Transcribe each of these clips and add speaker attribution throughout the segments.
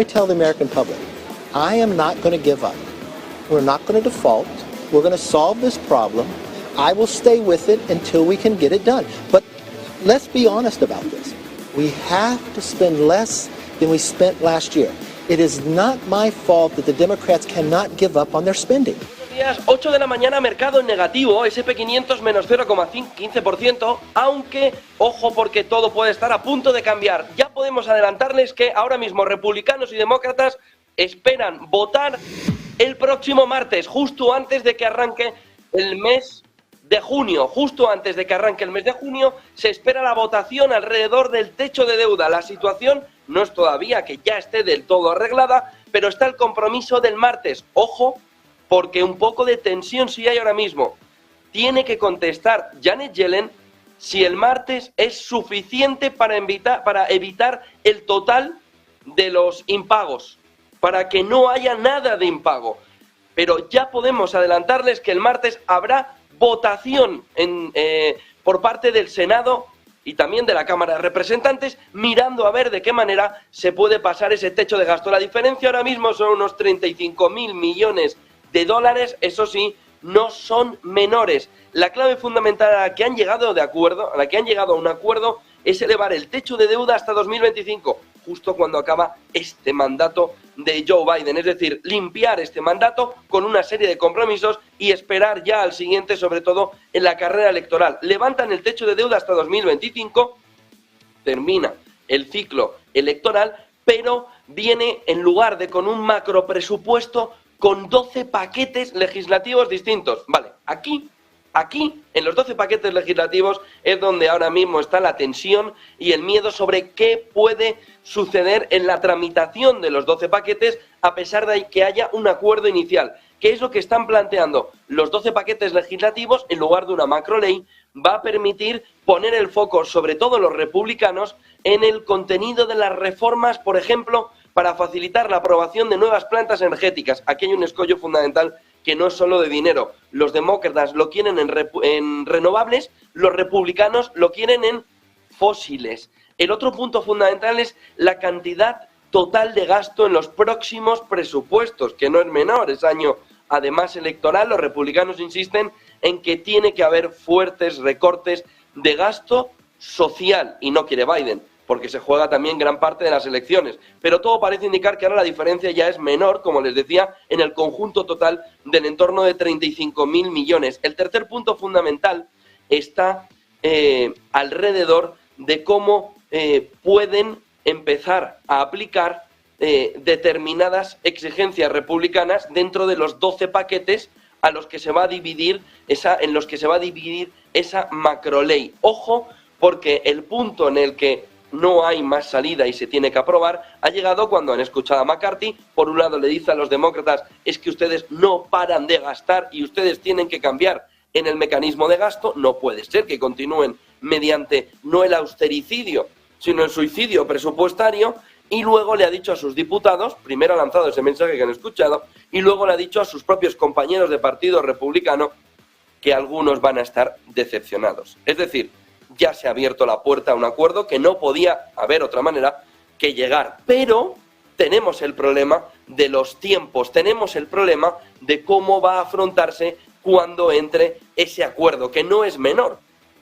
Speaker 1: tell the American public, I am not going to give up. We're not going to default. We're going to solve this problem. I will stay with it until we can get it done. But let's be honest about this. We have to spend less than we spent last year. It is not my fault that the Democrats cannot give up on their spending.
Speaker 2: 8 de la mañana, mercado en negativo, S&P 500 menos 0,15%, aunque, ojo, porque todo puede estar a punto de cambiar. Ya podemos adelantarles que ahora mismo republicanos y demócratas esperan votar el próximo martes, justo antes de que arranque el mes de junio. Justo antes de que arranque el mes de junio, se espera la votación alrededor del techo de deuda. La situación no es todavía que ya esté del todo arreglada, pero está el compromiso del martes. Ojo, porque un poco de tensión sí hay ahora mismo. Tiene que contestar Janet Yellen si el martes es suficiente para evitar el total de los impagos, para que no haya nada de impago. Pero ya podemos adelantarles que el martes habrá votación por parte del Senado y también de la Cámara de Representantes, mirando a ver de qué manera se puede pasar ese techo de gasto. La diferencia ahora mismo son unos 35.000 millones de dólares, eso sí, no son menores. La clave fundamental a la que han llegado a un acuerdo es elevar el techo de deuda hasta 2025, justo cuando acaba este mandato de Joe Biden, es decir, limpiar este mandato con una serie de compromisos y esperar ya al siguiente, sobre todo en la carrera electoral. Levantan el techo de deuda hasta 2025, termina el ciclo electoral, pero viene en lugar de con un macro presupuesto con 12 paquetes legislativos distintos. Vale, aquí, en los 12 paquetes legislativos, es donde ahora mismo está la tensión y el miedo sobre qué puede suceder en la tramitación de los 12 paquetes, a pesar de que haya un acuerdo inicial. ¿Qué es lo que están planteando? Los 12 paquetes legislativos, en lugar de una macroley, va a permitir poner el foco, sobre todo los republicanos, en el contenido de las reformas, por ejemplo, para facilitar la aprobación de nuevas plantas energéticas. Aquí hay un escollo fundamental que no es solo de dinero. Los demócratas lo quieren en renovables, los republicanos lo quieren en fósiles. El otro punto fundamental es la cantidad total de gasto en los próximos presupuestos, que no es menor, es año además electoral. Los republicanos insisten en que tiene que haber fuertes recortes de gasto social, y no quiere Biden, porque se juega también gran parte de las elecciones. Pero todo parece indicar que ahora la diferencia ya es menor, como les decía, en el conjunto total del entorno de 35.000 millones. El tercer punto fundamental está alrededor de cómo pueden empezar a aplicar determinadas exigencias republicanas dentro de los 12 paquetes en los que se va a dividir esa macroley. Ojo, porque el punto en el que no hay más salida y se tiene que aprobar ha llegado cuando han escuchado a McCarthy. Por un lado le dice a los demócratas, es que ustedes no paran de gastar y ustedes tienen que cambiar en el mecanismo de gasto. No puede ser que continúen mediante no el austericidio, sino el suicidio presupuestario. Y luego le ha dicho a sus diputados, primero ha lanzado ese mensaje que han escuchado, y luego le ha dicho a sus propios compañeros de partido republicano que algunos van a estar decepcionados. Es decir, ya se ha abierto la puerta a un acuerdo que no podía haber otra manera que llegar. Pero tenemos el problema de los tiempos, tenemos el problema de cómo va a afrontarse cuando entre ese acuerdo, que no es menor,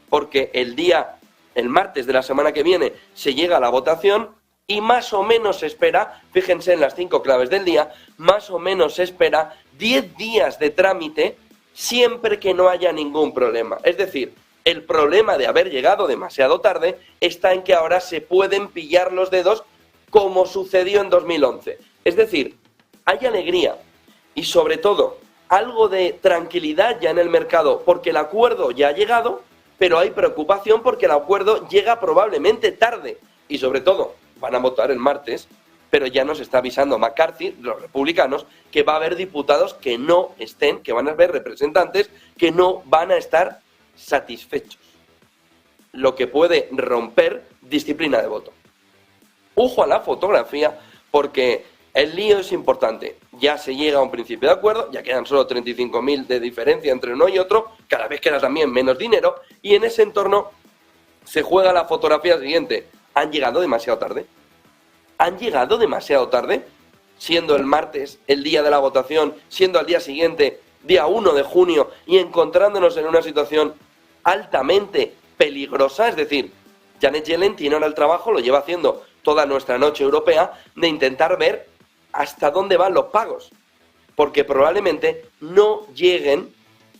Speaker 2: porque el martes de la semana que viene se llega a la votación y más o menos se espera, fíjense en las 5 claves del día, más o menos se espera 10 días de trámite siempre que no haya ningún problema. Es decir, el problema de haber llegado demasiado tarde está en que ahora se pueden pillar los dedos como sucedió en 2011. Es decir, hay alegría y sobre todo algo de tranquilidad ya en el mercado porque el acuerdo ya ha llegado, pero hay preocupación porque el acuerdo llega probablemente tarde y sobre todo van a votar el martes, pero ya nos está avisando McCarthy, los republicanos, que va a haber diputados que no estén, que van a haber representantes que no van a estar satisfechos, lo que puede romper disciplina de voto. Ojo a la fotografía, porque el lío es importante. Ya se llega a un principio de acuerdo, ya quedan solo 35.000 de diferencia entre uno y otro, cada vez queda también menos dinero, y en ese entorno se juega la fotografía siguiente. Han llegado demasiado tarde. Han llegado demasiado tarde. siendo el martes el día de la votación, siendo al día siguiente, día 1 de junio, y encontrándonos en una situación altamente peligrosa? Es decir, Janet Yellen tiene ahora el trabajo, lo lleva haciendo toda nuestra noche europea, de intentar ver hasta dónde van los pagos, porque probablemente no lleguen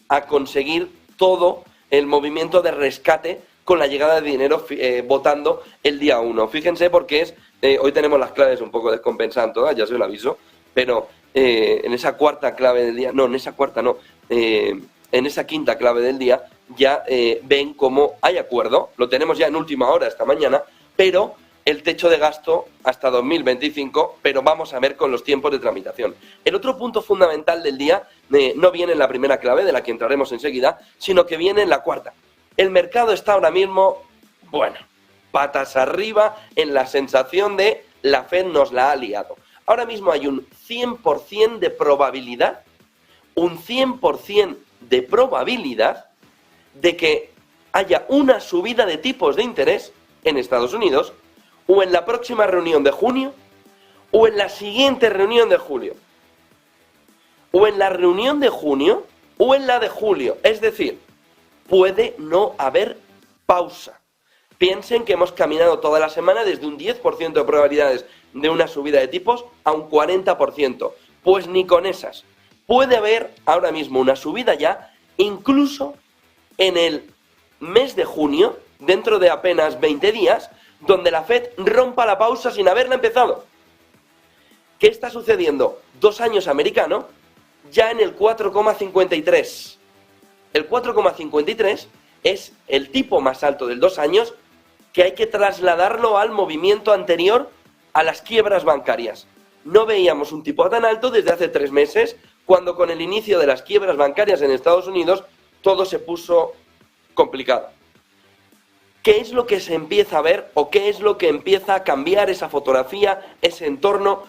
Speaker 2: a conseguir todo el movimiento de rescate con la llegada de dinero votando el día 1. Fíjense porque hoy tenemos las claves un poco descompensadas todas, ya se lo aviso, pero en esa cuarta clave del día, no, en esa cuarta no, en esa quinta clave del día ya ven cómo hay acuerdo, lo tenemos ya en última hora esta mañana, pero el techo de gasto hasta 2025, pero vamos a ver con los tiempos de tramitación. El otro punto fundamental del día no viene en la primera clave, de la que entraremos enseguida, sino que viene en la cuarta. El mercado está ahora mismo, bueno, patas arriba en la sensación de la Fed nos la ha liado. Ahora mismo hay un 100% de probabilidad, de que haya una subida de tipos de interés en Estados Unidos, o en la próxima reunión de junio, o en la siguiente reunión de julio, o en la reunión de junio, o en la de julio. Es decir, puede no haber pausa. Piensen que hemos caminado toda la semana desde un 10% de probabilidades de una subida de tipos a un 40%. Pues ni con esas. Puede haber ahora mismo una subida ya, incluso en el mes de junio, dentro de apenas 20 días, donde la Fed rompa la pausa sin haberla empezado. ¿Qué está sucediendo? 2 años americano, ya en el 4,53. El 4,53 es el tipo más alto del 2 años, que hay que trasladarlo al movimiento anterior a las quiebras bancarias. No veíamos un tipo tan alto desde hace 3 meses, cuando con el inicio de las quiebras bancarias en Estados Unidos todo se puso complicado. ¿Qué es lo que se empieza a ver o qué es lo que empieza a cambiar esa fotografía, ese entorno,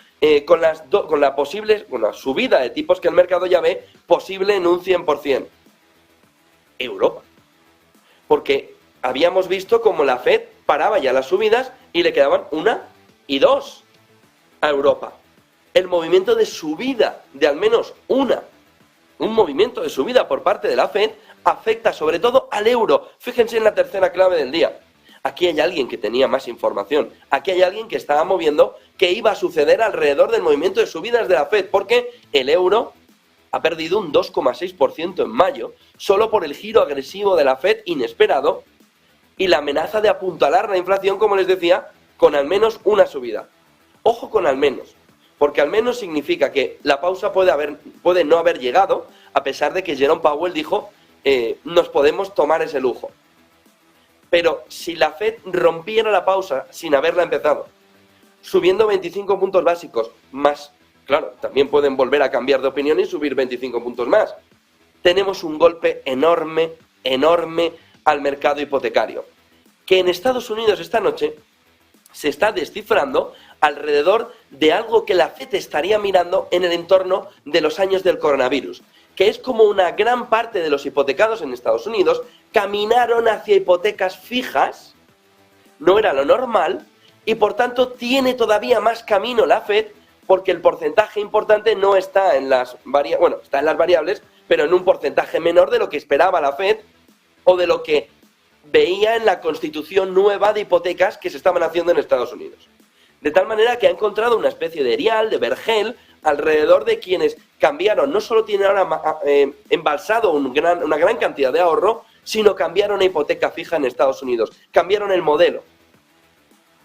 Speaker 2: con la subida de tipos que el mercado ya ve posible en un 100%? Europa. Porque habíamos visto como la Fed paraba ya las subidas y le quedaban 1 y 2 a Europa. El movimiento de subida de al menos un movimiento de subida por parte de la Fed afecta sobre todo al euro. Fíjense en la tercera clave del día. Aquí hay alguien que tenía más información. Aquí hay alguien que estaba moviendo qué iba a suceder alrededor del movimiento de subidas de la Fed, porque el euro ha perdido un 2,6% en mayo, solo por el giro agresivo de la Fed inesperado y la amenaza de apuntalar la inflación, como les decía, con al menos una subida. Ojo con al menos, porque al menos significa que la pausa puede no haber llegado, a pesar de que Jerome Powell dijo nos podemos tomar ese lujo. Pero si la Fed rompiera la pausa sin haberla empezado, subiendo 25 puntos básicos más, claro, también pueden volver a cambiar de opinión y subir 25 puntos más. Tenemos un golpe enorme al mercado hipotecario, que en Estados Unidos esta noche se está descifrando alrededor de algo que la Fed estaría mirando en el entorno de los años del coronavirus, que es como una gran parte de los hipotecados en Estados Unidos caminaron hacia hipotecas fijas, no era lo normal, y por tanto tiene todavía más camino la Fed, porque el porcentaje importante no está en las variables, bueno, está en las variables, pero en un porcentaje menor de lo que esperaba la Fed o de lo que veía en la constitución nueva de hipotecas que se estaban haciendo en Estados Unidos. De tal manera que ha encontrado una especie de erial, de vergel, alrededor de quienes cambiaron, no solo tienen ahora embalsado una gran cantidad de ahorro, sino cambiaron a hipoteca fija en Estados Unidos, cambiaron el modelo.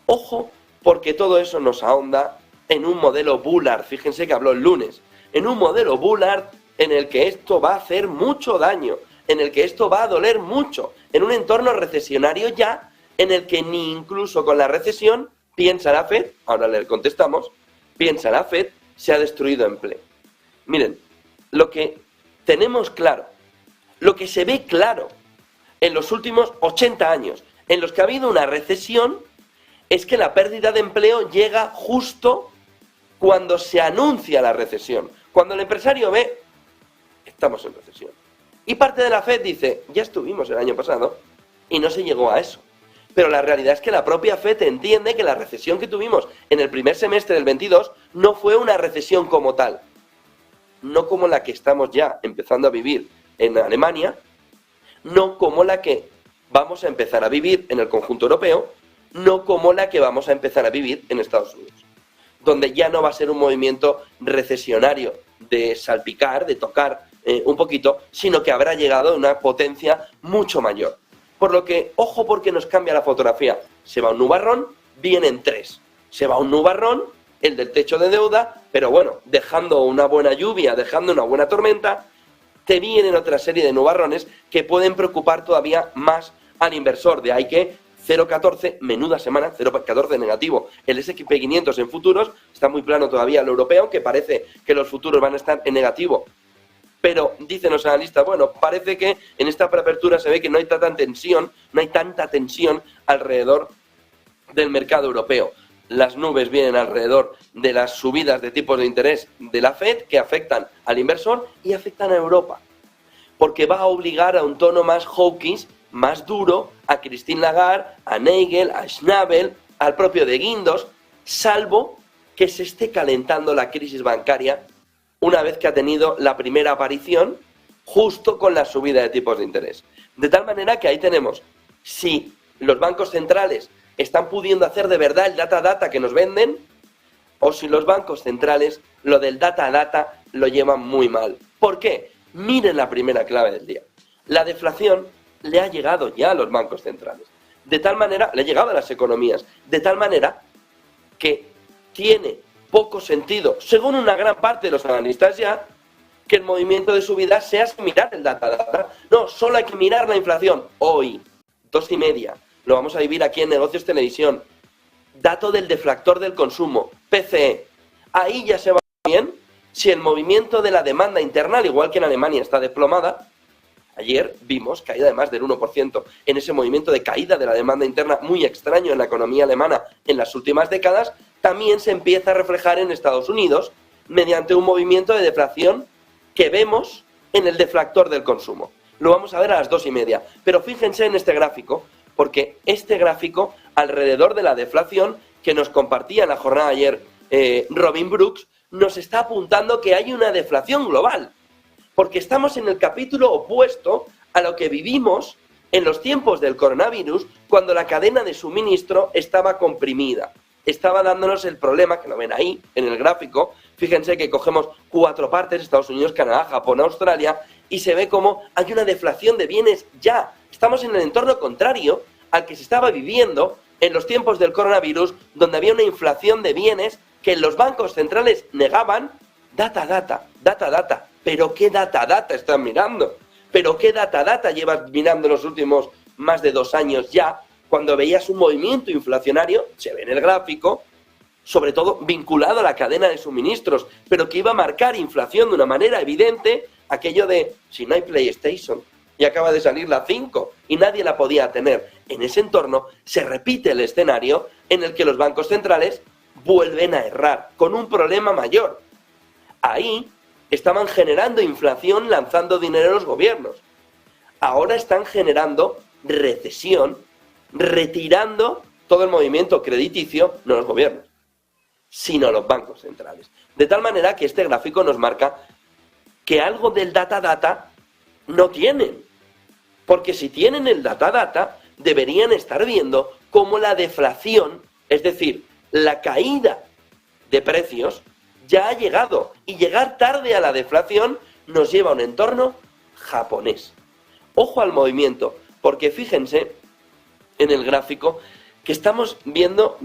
Speaker 2: Ojo, porque todo eso nos ahonda en un modelo Bullard, fíjense que habló el lunes, en un modelo Bullard en el que esto va a hacer mucho daño, en el que esto va a doler mucho, en un entorno recesionario ya, en el que ni incluso con la recesión, piensa la Fed, ahora le contestamos, piensa la Fed, se ha destruido empleo. Miren, lo que tenemos claro, lo que se ve claro en los últimos 80 años, en los que ha habido una recesión, es que la pérdida de empleo llega justo cuando se anuncia la recesión. Cuando el empresario ve, estamos en recesión. Y parte de la Fed dice, ya estuvimos el año pasado y no se llegó a eso. Pero la realidad es que la propia Fed entiende que la recesión que tuvimos en el primer semestre del 22 no fue una recesión como tal, no como la que estamos ya empezando a vivir en Alemania, no como la que vamos a empezar a vivir en el conjunto europeo, no como la que vamos a empezar a vivir en Estados Unidos, donde ya no va a ser un movimiento recesionario de salpicar, de tocar un poquito, sino que habrá llegado a una potencia mucho mayor. Por lo que, ojo porque nos cambia la fotografía. Se va un nubarrón, vienen tres. Se va un nubarrón, el del techo de deuda, pero bueno, dejando una buena lluvia, dejando una buena tormenta, te vienen otra serie de nubarrones que pueden preocupar todavía más al inversor. De ahí que 0,14, menuda semana, 0,14 negativo. El S&P 500 en futuros está muy plano todavía el europeo, que parece que los futuros van a estar en negativo. Pero dicen los analistas, bueno, parece que en esta preapertura se ve que no hay tanta tensión alrededor del mercado europeo. Las nubes vienen alrededor de las subidas de tipos de interés de la Fed que afectan al inversor y afectan a Europa. Porque va a obligar a un tono más hawkish, más duro, a Christine Lagarde, a Nagel, a Schnabel, al propio de Guindos, salvo que se esté calentando la crisis bancaria una vez que ha tenido la primera aparición justo con la subida de tipos de interés. De tal manera que ahí tenemos, si los bancos centrales están pudiendo hacer de verdad el data que nos venden, o si los bancos centrales lo del data lo llevan muy mal. ¿Por qué? Miren la primera clave del día. La deflación le ha llegado ya a los bancos centrales. De tal manera, le ha llegado a las economías, de tal manera que tiene poco sentido, según una gran parte de los analistas ya, que el movimiento de subida sea sin mirar el data. No, solo hay que mirar la inflación. Hoy, 2,5, lo vamos a vivir aquí en Negocios Televisión. Dato del deflactor del consumo, PCE. Ahí ya se va bien si el movimiento de la demanda interna, al igual que en Alemania está desplomada. Ayer vimos caída de más del 1% en ese movimiento de caída de la demanda interna muy extraño en la economía alemana en las últimas décadas. También se empieza a reflejar en Estados Unidos mediante un movimiento de deflación que vemos en el deflactor del consumo. Lo vamos a ver a las 2,5. Pero fíjense en este gráfico, porque este gráfico, alrededor de la deflación que nos compartía en la jornada de ayer Robin Brooks, nos está apuntando que hay una deflación global. Porque estamos en el capítulo opuesto a lo que vivimos en los tiempos del coronavirus, cuando la cadena de suministro estaba comprimida. Estaba dándonos el problema, que lo ven ahí, en el gráfico. Fíjense que cogemos 4 partes, Estados Unidos, Canadá, Japón, Australia, y se ve como hay una deflación de bienes ya. Estamos en el entorno contrario al que se estaba viviendo en los tiempos del coronavirus, donde había una inflación de bienes que los bancos centrales negaban. Data. ¿Pero qué data están mirando? ¿Pero qué data llevas mirando los últimos más de 2 años ya? Cuando veías un movimiento inflacionario, se ve en el gráfico, sobre todo vinculado a la cadena de suministros, pero que iba a marcar inflación de una manera evidente, aquello de, si no hay PlayStation, y acaba de salir la 5, y nadie la podía tener. En ese entorno se repite el escenario en el que los bancos centrales vuelven a errar, con un problema mayor. Ahí estaban generando inflación lanzando dinero a los gobiernos. Ahora están generando recesión, retirando todo el movimiento crediticio, no los gobiernos, sino los bancos centrales. De tal manera que este gráfico nos marca que algo del data no tienen. Porque si tienen el data, deberían estar viendo cómo la deflación, es decir, la caída de precios, ya ha llegado. Y llegar tarde a la deflación nos lleva a un entorno japonés. Ojo al movimiento, porque fíjense en el gráfico que estamos viendo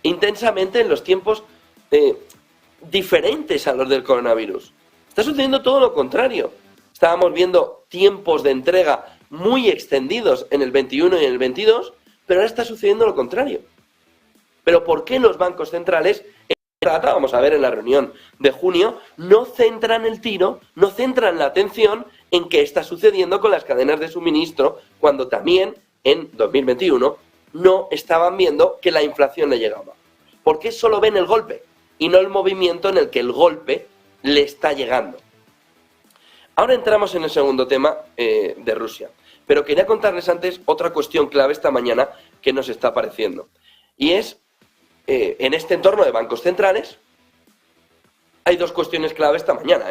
Speaker 2: intensamente en los tiempos diferentes a los del coronavirus. Está sucediendo todo lo contrario. Estábamos viendo tiempos de entrega muy extendidos en el 21 y en el 22, pero ahora está sucediendo lo contrario. ¿Pero por qué los bancos centrales, vamos a ver en la reunión de junio, no centran el tiro, no centran la atención en qué está sucediendo con las cadenas de suministro, cuando también en 2021 no estaban viendo que la inflación le llegaba? ¿Por qué solo ven el golpe y no el movimiento en el que el golpe le está llegando? Ahora entramos en el segundo tema de Rusia, pero quería contarles antes otra cuestión clave esta mañana que nos está apareciendo, y es en este entorno de bancos centrales hay dos cuestiones clave esta mañana,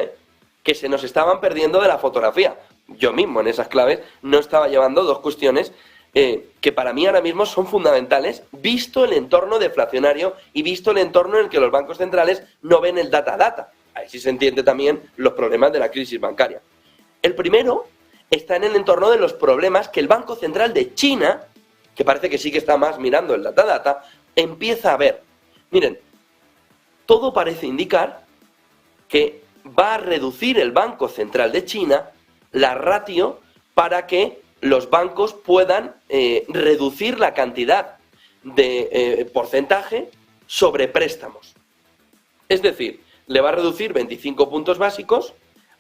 Speaker 2: que se nos estaban perdiendo de la fotografía. Yo mismo en esas claves no estaba llevando dos cuestiones que para mí ahora mismo son fundamentales, visto el entorno deflacionario y visto el entorno en el que los bancos centrales no ven el data. Ahí sí se entiende también los problemas de la crisis bancaria. El primero está en el entorno de los problemas que el Banco Central de China, que parece que sí que está más mirando el data, empieza a ver. Miren, todo parece indicar que va a reducir el Banco Central de China la ratio para que los bancos puedan reducir la cantidad de porcentaje sobre préstamos. Es decir, le va a reducir 25 puntos básicos,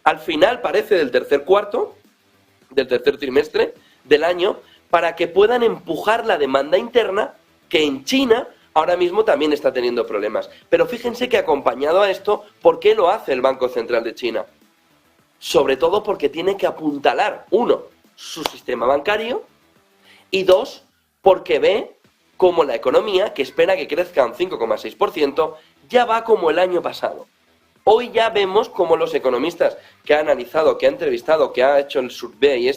Speaker 2: al final parece del tercer trimestre del año, para que puedan empujar la demanda interna que en China ahora mismo también está teniendo problemas. Pero fíjense que acompañado a esto, ¿por qué lo hace el Banco Central de China? Sobre todo porque tiene que apuntalar, uno, su sistema bancario, y dos, porque ve como la economía, que espera que crezca un 5,6%, ya va como el año pasado. Hoy ya vemos como los economistas que ha analizado, que ha entrevistado, que ha hecho el survey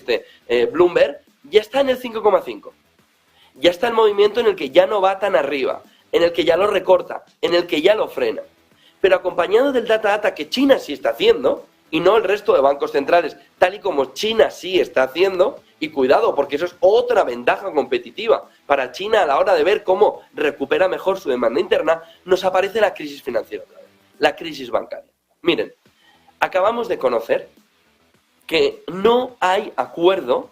Speaker 2: Bloomberg, ya está en el 5,5. Ya está el movimiento en el que ya no va tan arriba, en el que ya lo recorta, en el que ya lo frena. Pero acompañado del data que China sí está haciendo, y no el resto de bancos centrales, tal y como China sí está haciendo, y cuidado, porque eso es otra ventaja competitiva para China a la hora de ver cómo recupera mejor su demanda interna, nos aparece la crisis financiera otra vez, la crisis bancaria. Miren, acabamos de conocer que no hay acuerdo,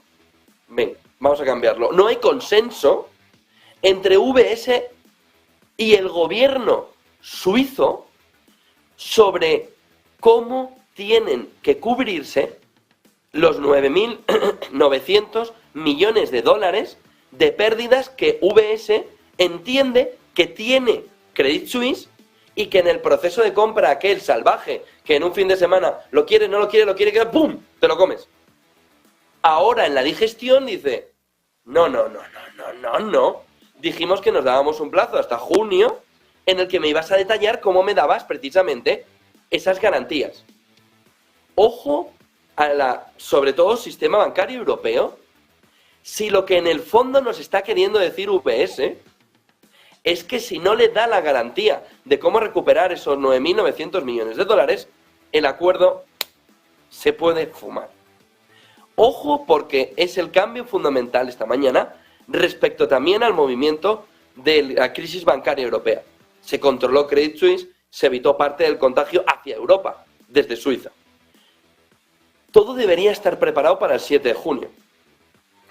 Speaker 2: vamos a cambiarlo, no hay consenso entre UBS y el gobierno suizo sobre cómo tienen que cubrirse los 9.900 millones de dólares de pérdidas que UBS entiende que tiene Credit Suisse y que en el proceso de compra aquel salvaje que en un fin de semana lo quiere, no lo quiere, que ¡pum!, te lo comes. Ahora en la digestión dice, no. Dijimos que nos dábamos un plazo hasta junio en el que me ibas a detallar cómo me dabas precisamente esas garantías. Ojo sobre todo, sistema bancario europeo, si lo que en el fondo nos está queriendo decir UBS es que si no le da la garantía de cómo recuperar esos 9.900 millones de dólares, el acuerdo se puede fumar. Ojo, porque es el cambio fundamental esta mañana respecto también al movimiento de la crisis bancaria europea. Se controló Credit Suisse, se evitó parte del contagio hacia Europa, desde Suiza. Todo debería estar preparado para el 7 de junio.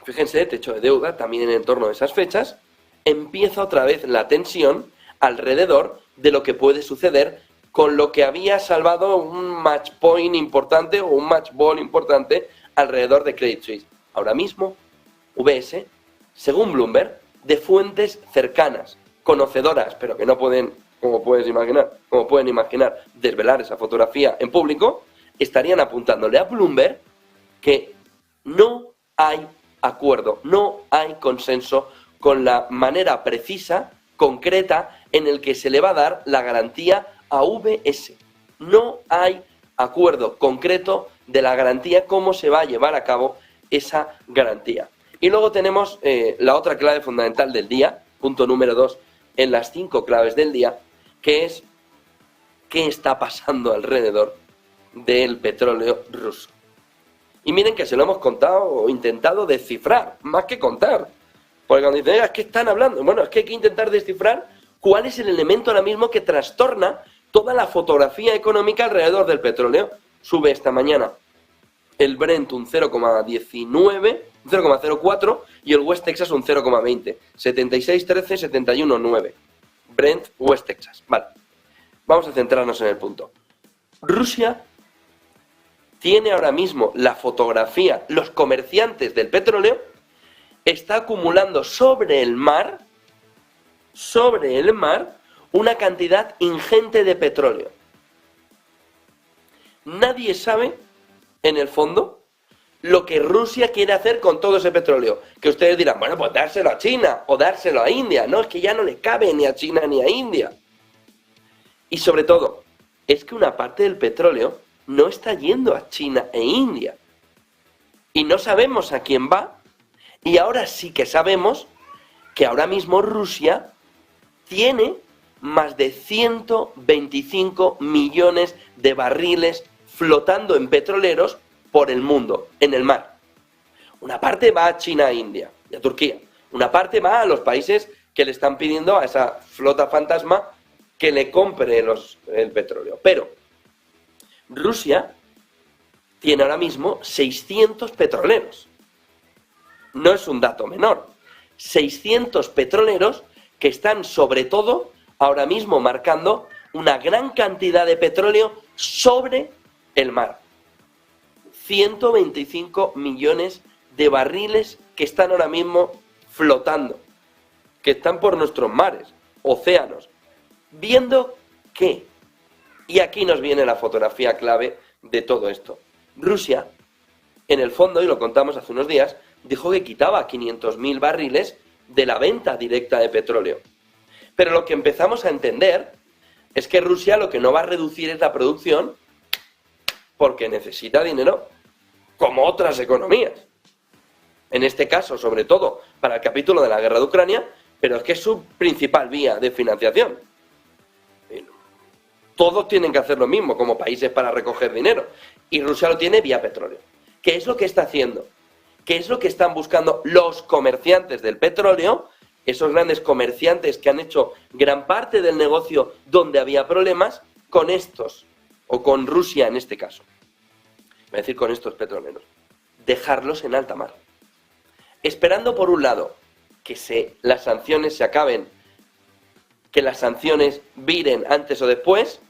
Speaker 2: Fíjense, techo de deuda, también en torno a esas fechas, empieza otra vez la tensión alrededor de lo que puede suceder con lo que había salvado un match point importante o un match ball importante alrededor de Credit Suisse. Ahora mismo, UBS, según Bloomberg, de fuentes cercanas, conocedoras, pero que no pueden, como pueden imaginar, desvelar esa fotografía en público, estarían apuntándole a Bloomberg que no hay acuerdo, no hay consenso con la manera precisa, concreta, en el que se le va a dar la garantía a UBS. No hay acuerdo concreto de la garantía, cómo se va a llevar a cabo esa garantía. Y luego tenemos la otra clave fundamental del día, punto número 2 en las 5 claves del día, que es qué está pasando alrededor del petróleo ruso. Y miren que se lo hemos contado o intentado descifrar, más que contar. Porque cuando dicen, es que están hablando, bueno, es que hay que intentar descifrar cuál es el elemento ahora mismo que trastorna toda la fotografía económica alrededor del petróleo. Sube esta mañana el Brent un 0,19, 0,04 y el West Texas un 0,20. 76,13, 71,9. Brent, West Texas. Vale. Vamos a centrarnos en el punto. Rusia tiene ahora mismo la fotografía, los comerciantes del petróleo, está acumulando sobre el mar, una cantidad ingente de petróleo. Nadie sabe, en el fondo, lo que Rusia quiere hacer con todo ese petróleo. Que ustedes dirán, bueno, pues dárselo a China o dárselo a India. No, es que ya no le cabe ni a China ni a India. Y sobre todo, es que una parte del petróleo no está yendo a China e India. Y no sabemos a quién va. Y ahora sí que sabemos que ahora mismo Rusia tiene más de 125 millones de barriles flotando en petroleros por el mundo, en el mar. Una parte va a China e India y a Turquía. Una parte va a los países que le están pidiendo a esa flota fantasma que le compre el petróleo. Pero Rusia tiene ahora mismo 600 petroleros. No es un dato menor. 600 petroleros que están sobre todo ahora mismo marcando una gran cantidad de petróleo sobre el mar. 125 millones de barriles que están ahora mismo flotando, que están por nuestros mares, océanos, viendo qué. Y aquí nos viene la fotografía clave de todo esto. Rusia, en el fondo, y lo contamos hace unos días, dijo que quitaba 500.000 barriles de la venta directa de petróleo. Pero lo que empezamos a entender es que Rusia lo que no va a reducir es la producción porque necesita dinero, como otras economías. En este caso, sobre todo, para el capítulo de la guerra de Ucrania, pero es que es su principal vía de financiación. Todos tienen que hacer lo mismo como países para recoger dinero. Y Rusia lo tiene vía petróleo. ¿Qué es lo que está haciendo? ¿Qué es lo que están buscando los comerciantes del petróleo? Esos grandes comerciantes que han hecho gran parte del negocio donde había problemas con estos, o con Rusia en este caso. Voy a decir con estos petroleros. Dejarlos en alta mar. Esperando por un lado que las sanciones se acaben, que las sanciones viren antes o después,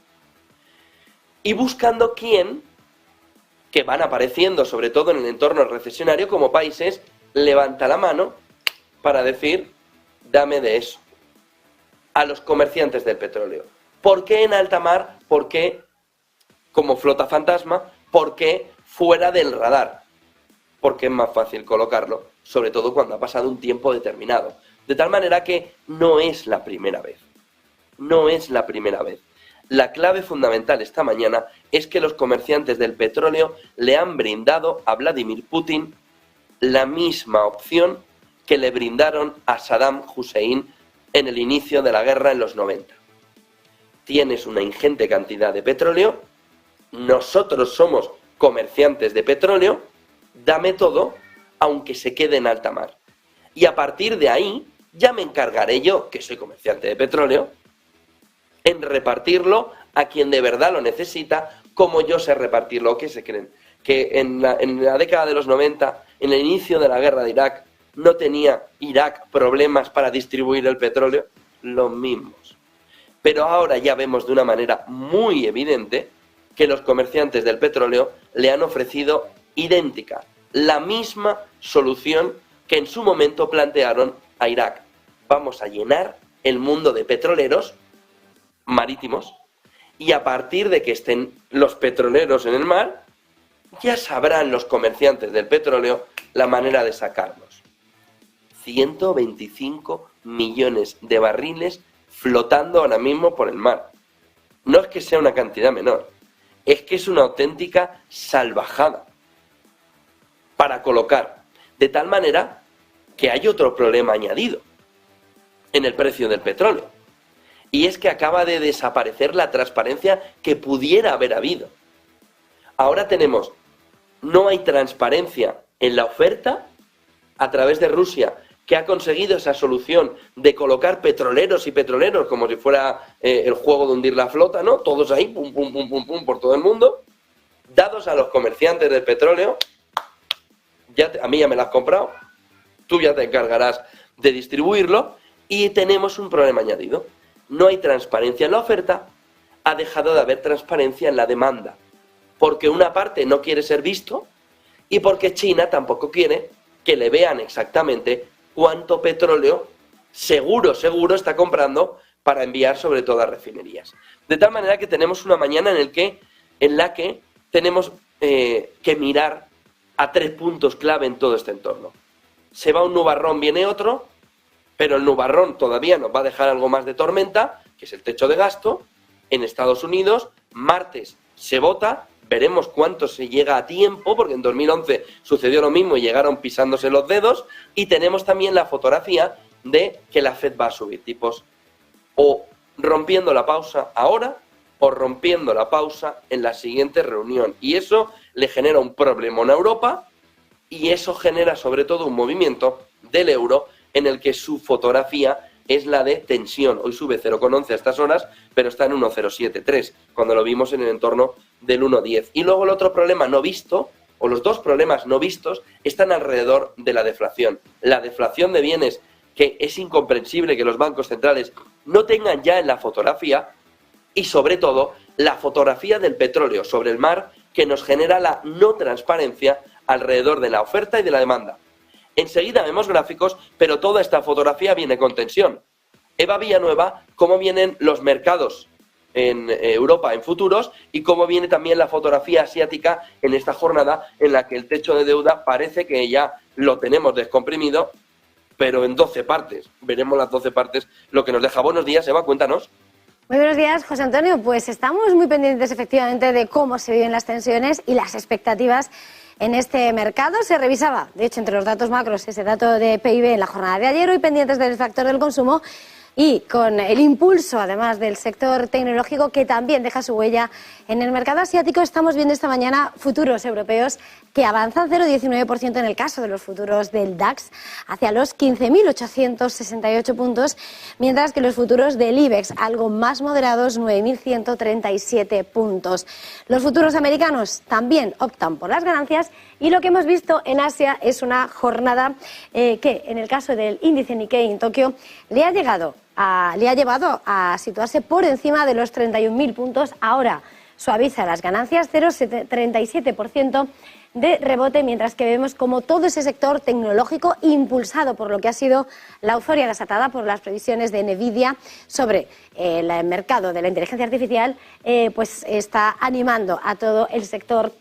Speaker 2: y buscando quién, que van apareciendo sobre todo en el entorno recesionario como países, levanta la mano para decir, dame de eso, a los comerciantes del petróleo. ¿Por qué en alta mar? ¿Por qué como flota fantasma? ¿Por qué fuera del radar? Porque es más fácil colocarlo, sobre todo cuando ha pasado un tiempo determinado. De tal manera que no es la primera vez. No es la primera vez. La clave fundamental esta mañana es que los comerciantes del petróleo le han brindado a Vladimir Putin la misma opción que le brindaron a Saddam Hussein en el inicio de la guerra en los 90. Tienes una ingente cantidad de petróleo, nosotros somos comerciantes de petróleo, dame todo, aunque se quede en alta mar. Y a partir de ahí, ya me encargaré yo, que soy comerciante de petróleo, en repartirlo a quien de verdad lo necesita, como yo sé repartirlo. ¿Qué se creen? Que en la década de los 90, en el inicio de la guerra de Irak, ¿no tenía Irak problemas para distribuir el petróleo? Los mismos. Pero ahora ya vemos de una manera muy evidente que los comerciantes del petróleo le han ofrecido idéntica, la misma solución que en su momento plantearon a Irak. Vamos a llenar el mundo de petroleros marítimos y a partir de que estén los petroleros en el mar, ya sabrán los comerciantes del petróleo la manera de sacarlos. 125 millones de barriles flotando ahora mismo por el mar. No es que sea una cantidad menor, es que es una auténtica salvajada para colocar, de tal manera que hay otro problema añadido en el precio del petróleo, y es que acaba de desaparecer la transparencia que pudiera haber habido. Ahora no hay transparencia en la oferta a través de Rusia, que ha conseguido esa solución de colocar petroleros y petroleros como si fuera el juego de hundir la flota, ¿no? Todos ahí, pum, pum, pum, pum, pum, por todo el mundo, dados a los comerciantes del petróleo. A mí ya me lo has comprado, tú ya te encargarás de distribuirlo, y tenemos un problema añadido. No hay transparencia en la oferta, ha dejado de haber transparencia en la demanda, porque una parte no quiere ser visto y porque China tampoco quiere que le vean exactamente cuánto petróleo seguro está comprando para enviar sobre todo a refinerías. De tal manera que tenemos una mañana en la que tenemos que mirar a 3 puntos clave en todo este entorno. Se va un nubarrón, viene otro, pero el nubarrón todavía nos va a dejar algo más de tormenta, que es el techo de gasto. En Estados Unidos martes se vota, veremos cuánto se llega a tiempo, porque en 2011 sucedió lo mismo y llegaron pisándose los dedos, y tenemos también la fotografía de que la Fed va a subir tipos o rompiendo la pausa ahora o rompiendo la pausa en la siguiente reunión. Y eso le genera un problema a Europa y eso genera sobre todo un movimiento del euro en el que su fotografía es la de tensión. Hoy sube 0,11 a estas horas, pero está en 1,073, cuando lo vimos en el entorno del 1,10. Y luego el otro problema no visto, o los dos problemas no vistos, están alrededor de la deflación. La deflación de bienes, que es incomprensible que los bancos centrales no tengan ya en la fotografía, y sobre todo la fotografía del petróleo sobre el mar, que nos genera la no transparencia alrededor de la oferta y de la demanda. Enseguida vemos gráficos, pero toda esta fotografía viene con tensión. Eva Villanueva, cómo vienen los mercados en Europa en futuros y cómo viene también la fotografía asiática en esta jornada en la que el techo de deuda parece que ya lo tenemos descomprimido, pero en 12 partes. Veremos las 12 partes lo que nos deja. Buenos días, Eva, cuéntanos.
Speaker 3: Muy buenos días, José Antonio. Pues estamos muy pendientes efectivamente de cómo se viven las tensiones y las expectativas en este mercado. Se revisaba, de hecho, entre los datos macros, ese dato de PIB en la jornada de ayer, hoy pendientes del factor del consumo y con el impulso, además, del sector tecnológico que también deja su huella en el mercado asiático. Estamos viendo esta mañana futuros europeos que avanzan 0,19% en el caso de los futuros del DAX hacia los 15.868 puntos, mientras que los futuros del IBEX, algo más moderados, 9.137 puntos. Los futuros americanos también optan por las ganancias y lo que hemos visto en Asia es una jornada que, en el caso del índice Nikkei en Tokio, le ha llevado a situarse por encima de los 31.000 puntos. Ahora suaviza las ganancias, 0,37% de rebote, mientras que vemos como todo ese sector tecnológico, impulsado por lo que ha sido la euforia desatada por las previsiones de Nvidia sobre el mercado de la inteligencia artificial, pues está animando a todo el sector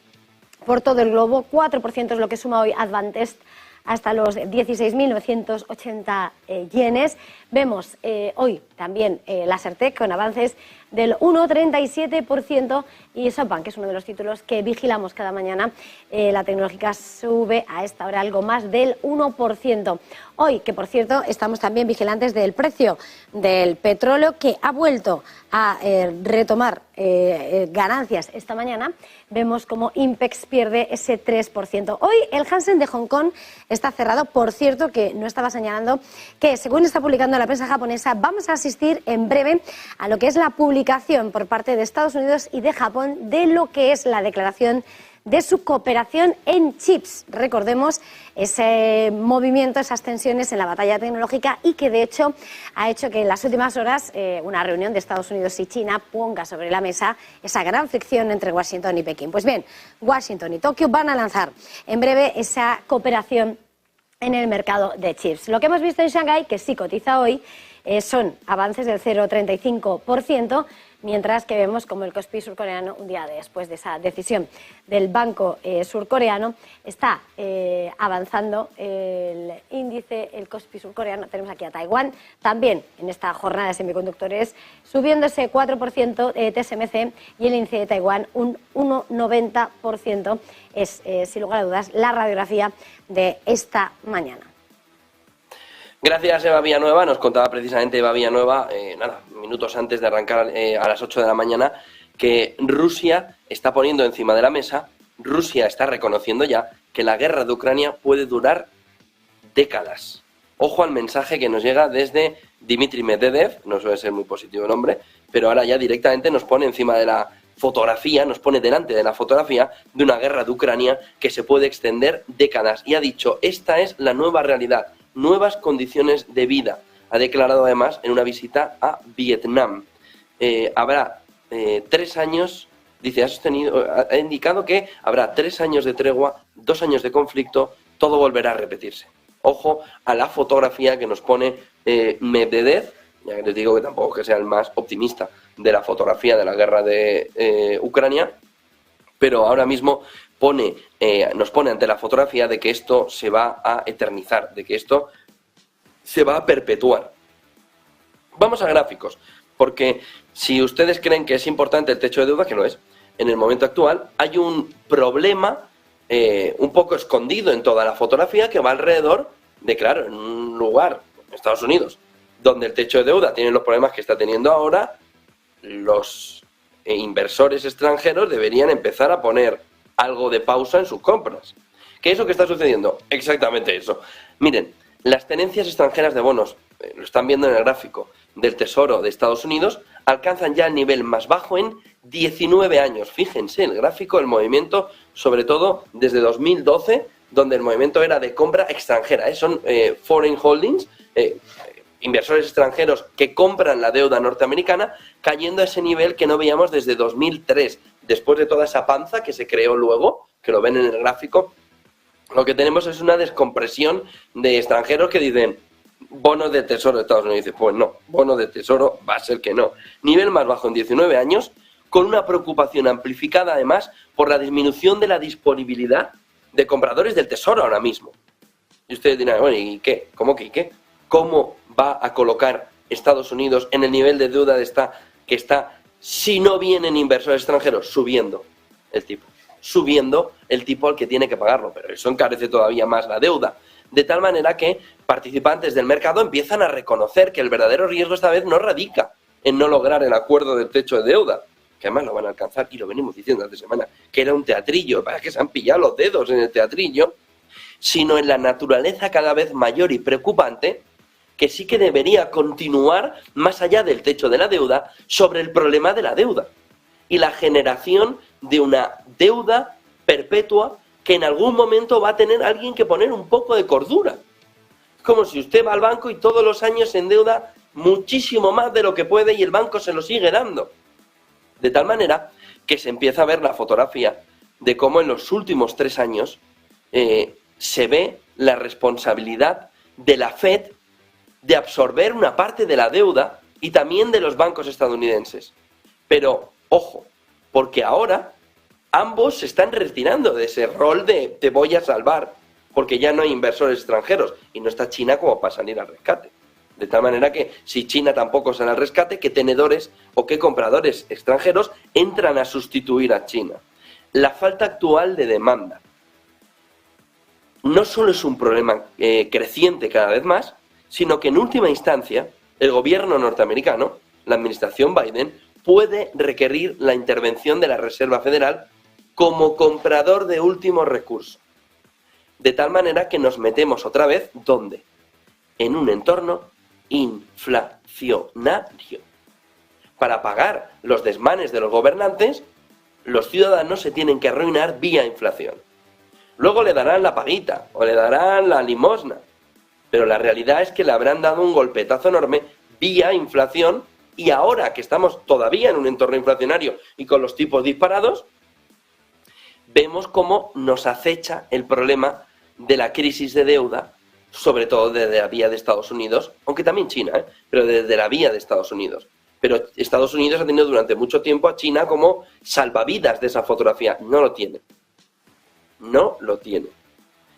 Speaker 3: por todo el globo. 4% es lo que suma hoy Advantest hasta los 16.980 yenes. Vemos hoy también Lasertec con avances del 1,37% y SoftBank, que es uno de los títulos que vigilamos cada mañana. La tecnológica sube a esta hora algo más del 1%. Hoy, que por cierto, estamos también vigilantes del precio del petróleo, que ha vuelto a retomar ganancias esta mañana. Vemos como Inpex pierde ese 3%. Hoy el Hansen de Hong Kong está cerrado. Por cierto, que no estaba señalando que, según está publicando la prensa japonesa, vamos a asistir en breve a lo que es la publicación por parte de Estados Unidos y de Japón de lo que es la declaración de su cooperación en chips. Recordemos ese movimiento, esas tensiones en la batalla tecnológica, y que de hecho ha hecho que en las últimas horas una reunión de Estados Unidos y China ponga sobre la mesa esa gran fricción entre Washington y Pekín. Pues bien, Washington y Tokio van a lanzar en breve esa cooperación en el mercado de chips. Lo que hemos visto en Shanghái, que sí cotiza hoy, son avances del 0,35%, mientras que vemos como el Kospi surcoreano, un día después de esa decisión del banco surcoreano, está avanzando el índice, el Kospi surcoreano. Tenemos aquí a Taiwán también en esta jornada de semiconductores, subiendo ese 4% TSMC, y el índice de Taiwán un 1,90%. Es, sin lugar a dudas, la radiografía de esta mañana.
Speaker 2: Gracias, Eva Villanueva. Nos contaba precisamente Eva Villanueva, minutos antes de arrancar a las 8 de la mañana, que Rusia está poniendo encima de la mesa, Rusia está reconociendo ya que la guerra de Ucrania puede durar décadas. Ojo al mensaje que nos llega desde Dmitry Medvedev, no suele ser muy positivo el hombre, pero ahora ya directamente nos pone encima de la fotografía, nos pone delante de la fotografía de una guerra de Ucrania que se puede extender décadas. Y ha dicho, esta es la nueva realidad, nuevas condiciones de vida. Ha declarado además en una visita a Vietnam. Habrá 3 años, dice, ha indicado que habrá 3 años de tregua, 2 años de conflicto, todo volverá a repetirse. Ojo a la fotografía que nos pone Medvedev, ya que les digo que tampoco es que sea el más optimista de la fotografía de la guerra de Ucrania, pero ahora mismo nos pone ante la fotografía de que esto se va a eternizar, de que esto se va a perpetuar. Vamos a gráficos. Porque si ustedes creen que es importante el techo de deuda, que lo es, en el momento actual hay un problema un poco escondido en toda la fotografía que va alrededor de, claro, en un lugar, Estados Unidos, donde el techo de deuda tiene los problemas que está teniendo ahora, los inversores extranjeros deberían empezar a poner algo de pausa en sus compras. ¿Qué es lo que está sucediendo? Exactamente eso. Miren, las tenencias extranjeras de bonos, lo están viendo en el gráfico, del Tesoro de Estados Unidos, alcanzan ya el nivel más bajo en 19 años. Fíjense, el gráfico, el movimiento, sobre todo desde 2012, donde el movimiento era de compra extranjera. Son foreign holdings, inversores extranjeros que compran la deuda norteamericana, cayendo a ese nivel que no veíamos desde 2003, después de toda esa panza que se creó luego, que lo ven en el gráfico. Lo que tenemos es una descompresión de extranjeros que dicen bonos de tesoro de Estados Unidos. Dice, pues no, bono de tesoro va a ser que no. Nivel más bajo en 19 años, con una preocupación amplificada además por la disminución de la disponibilidad de compradores del tesoro ahora mismo. Y ustedes dirán, bueno, ¿y qué? ¿Cómo que y qué? ¿Cómo va a colocar Estados Unidos en el nivel de deuda que está, si no vienen inversores extranjeros, subiendo el tipo? Subiendo el tipo al que tiene que pagarlo, pero eso encarece todavía más la deuda. De tal manera que participantes del mercado empiezan a reconocer que el verdadero riesgo esta vez no radica en no lograr el acuerdo del techo de deuda, que además lo van a alcanzar, y lo venimos diciendo hace semana, que era un teatrillo, para que se han pillado los dedos en el teatrillo, sino en la naturaleza cada vez mayor y preocupante que sí que debería continuar más allá del techo de la deuda sobre el problema de la deuda y la generación de una deuda perpetua que en algún momento va a tener alguien que poner un poco de cordura. Es como si usted va al banco y todos los años se endeuda muchísimo más de lo que puede y el banco se lo sigue dando. De tal manera que se empieza a ver la fotografía de cómo en los últimos 3 años se ve la responsabilidad de la Fed de absorber una parte de la deuda y también de los bancos estadounidenses. Pero, ojo, porque ahora ambos se están retirando de ese rol de te voy a salvar, porque ya no hay inversores extranjeros y no está China como para salir al rescate. De tal manera que si China tampoco sale al rescate, ¿qué tenedores o qué compradores extranjeros entran a sustituir a China? La falta actual de demanda no solo es un problema creciente cada vez más, sino que en última instancia el gobierno norteamericano, la administración Biden, puede requerir la intervención de la Reserva Federal como comprador de último recurso. De tal manera que nos metemos otra vez, ¿dónde? En un entorno inflacionario. Para pagar los desmanes de los gobernantes, los ciudadanos se tienen que arruinar vía inflación. Luego le darán la paguita o le darán la limosna, pero la realidad es que le habrán dado un golpetazo enorme vía inflación y ahora que estamos todavía en un entorno inflacionario y con los tipos disparados, vemos cómo nos acecha el problema de la crisis de deuda, sobre todo desde la vía de Estados Unidos, aunque también China, pero desde la vía de Estados Unidos. Pero Estados Unidos ha tenido durante mucho tiempo a China como salvavidas de esa fotografía. No lo tiene. No lo tiene.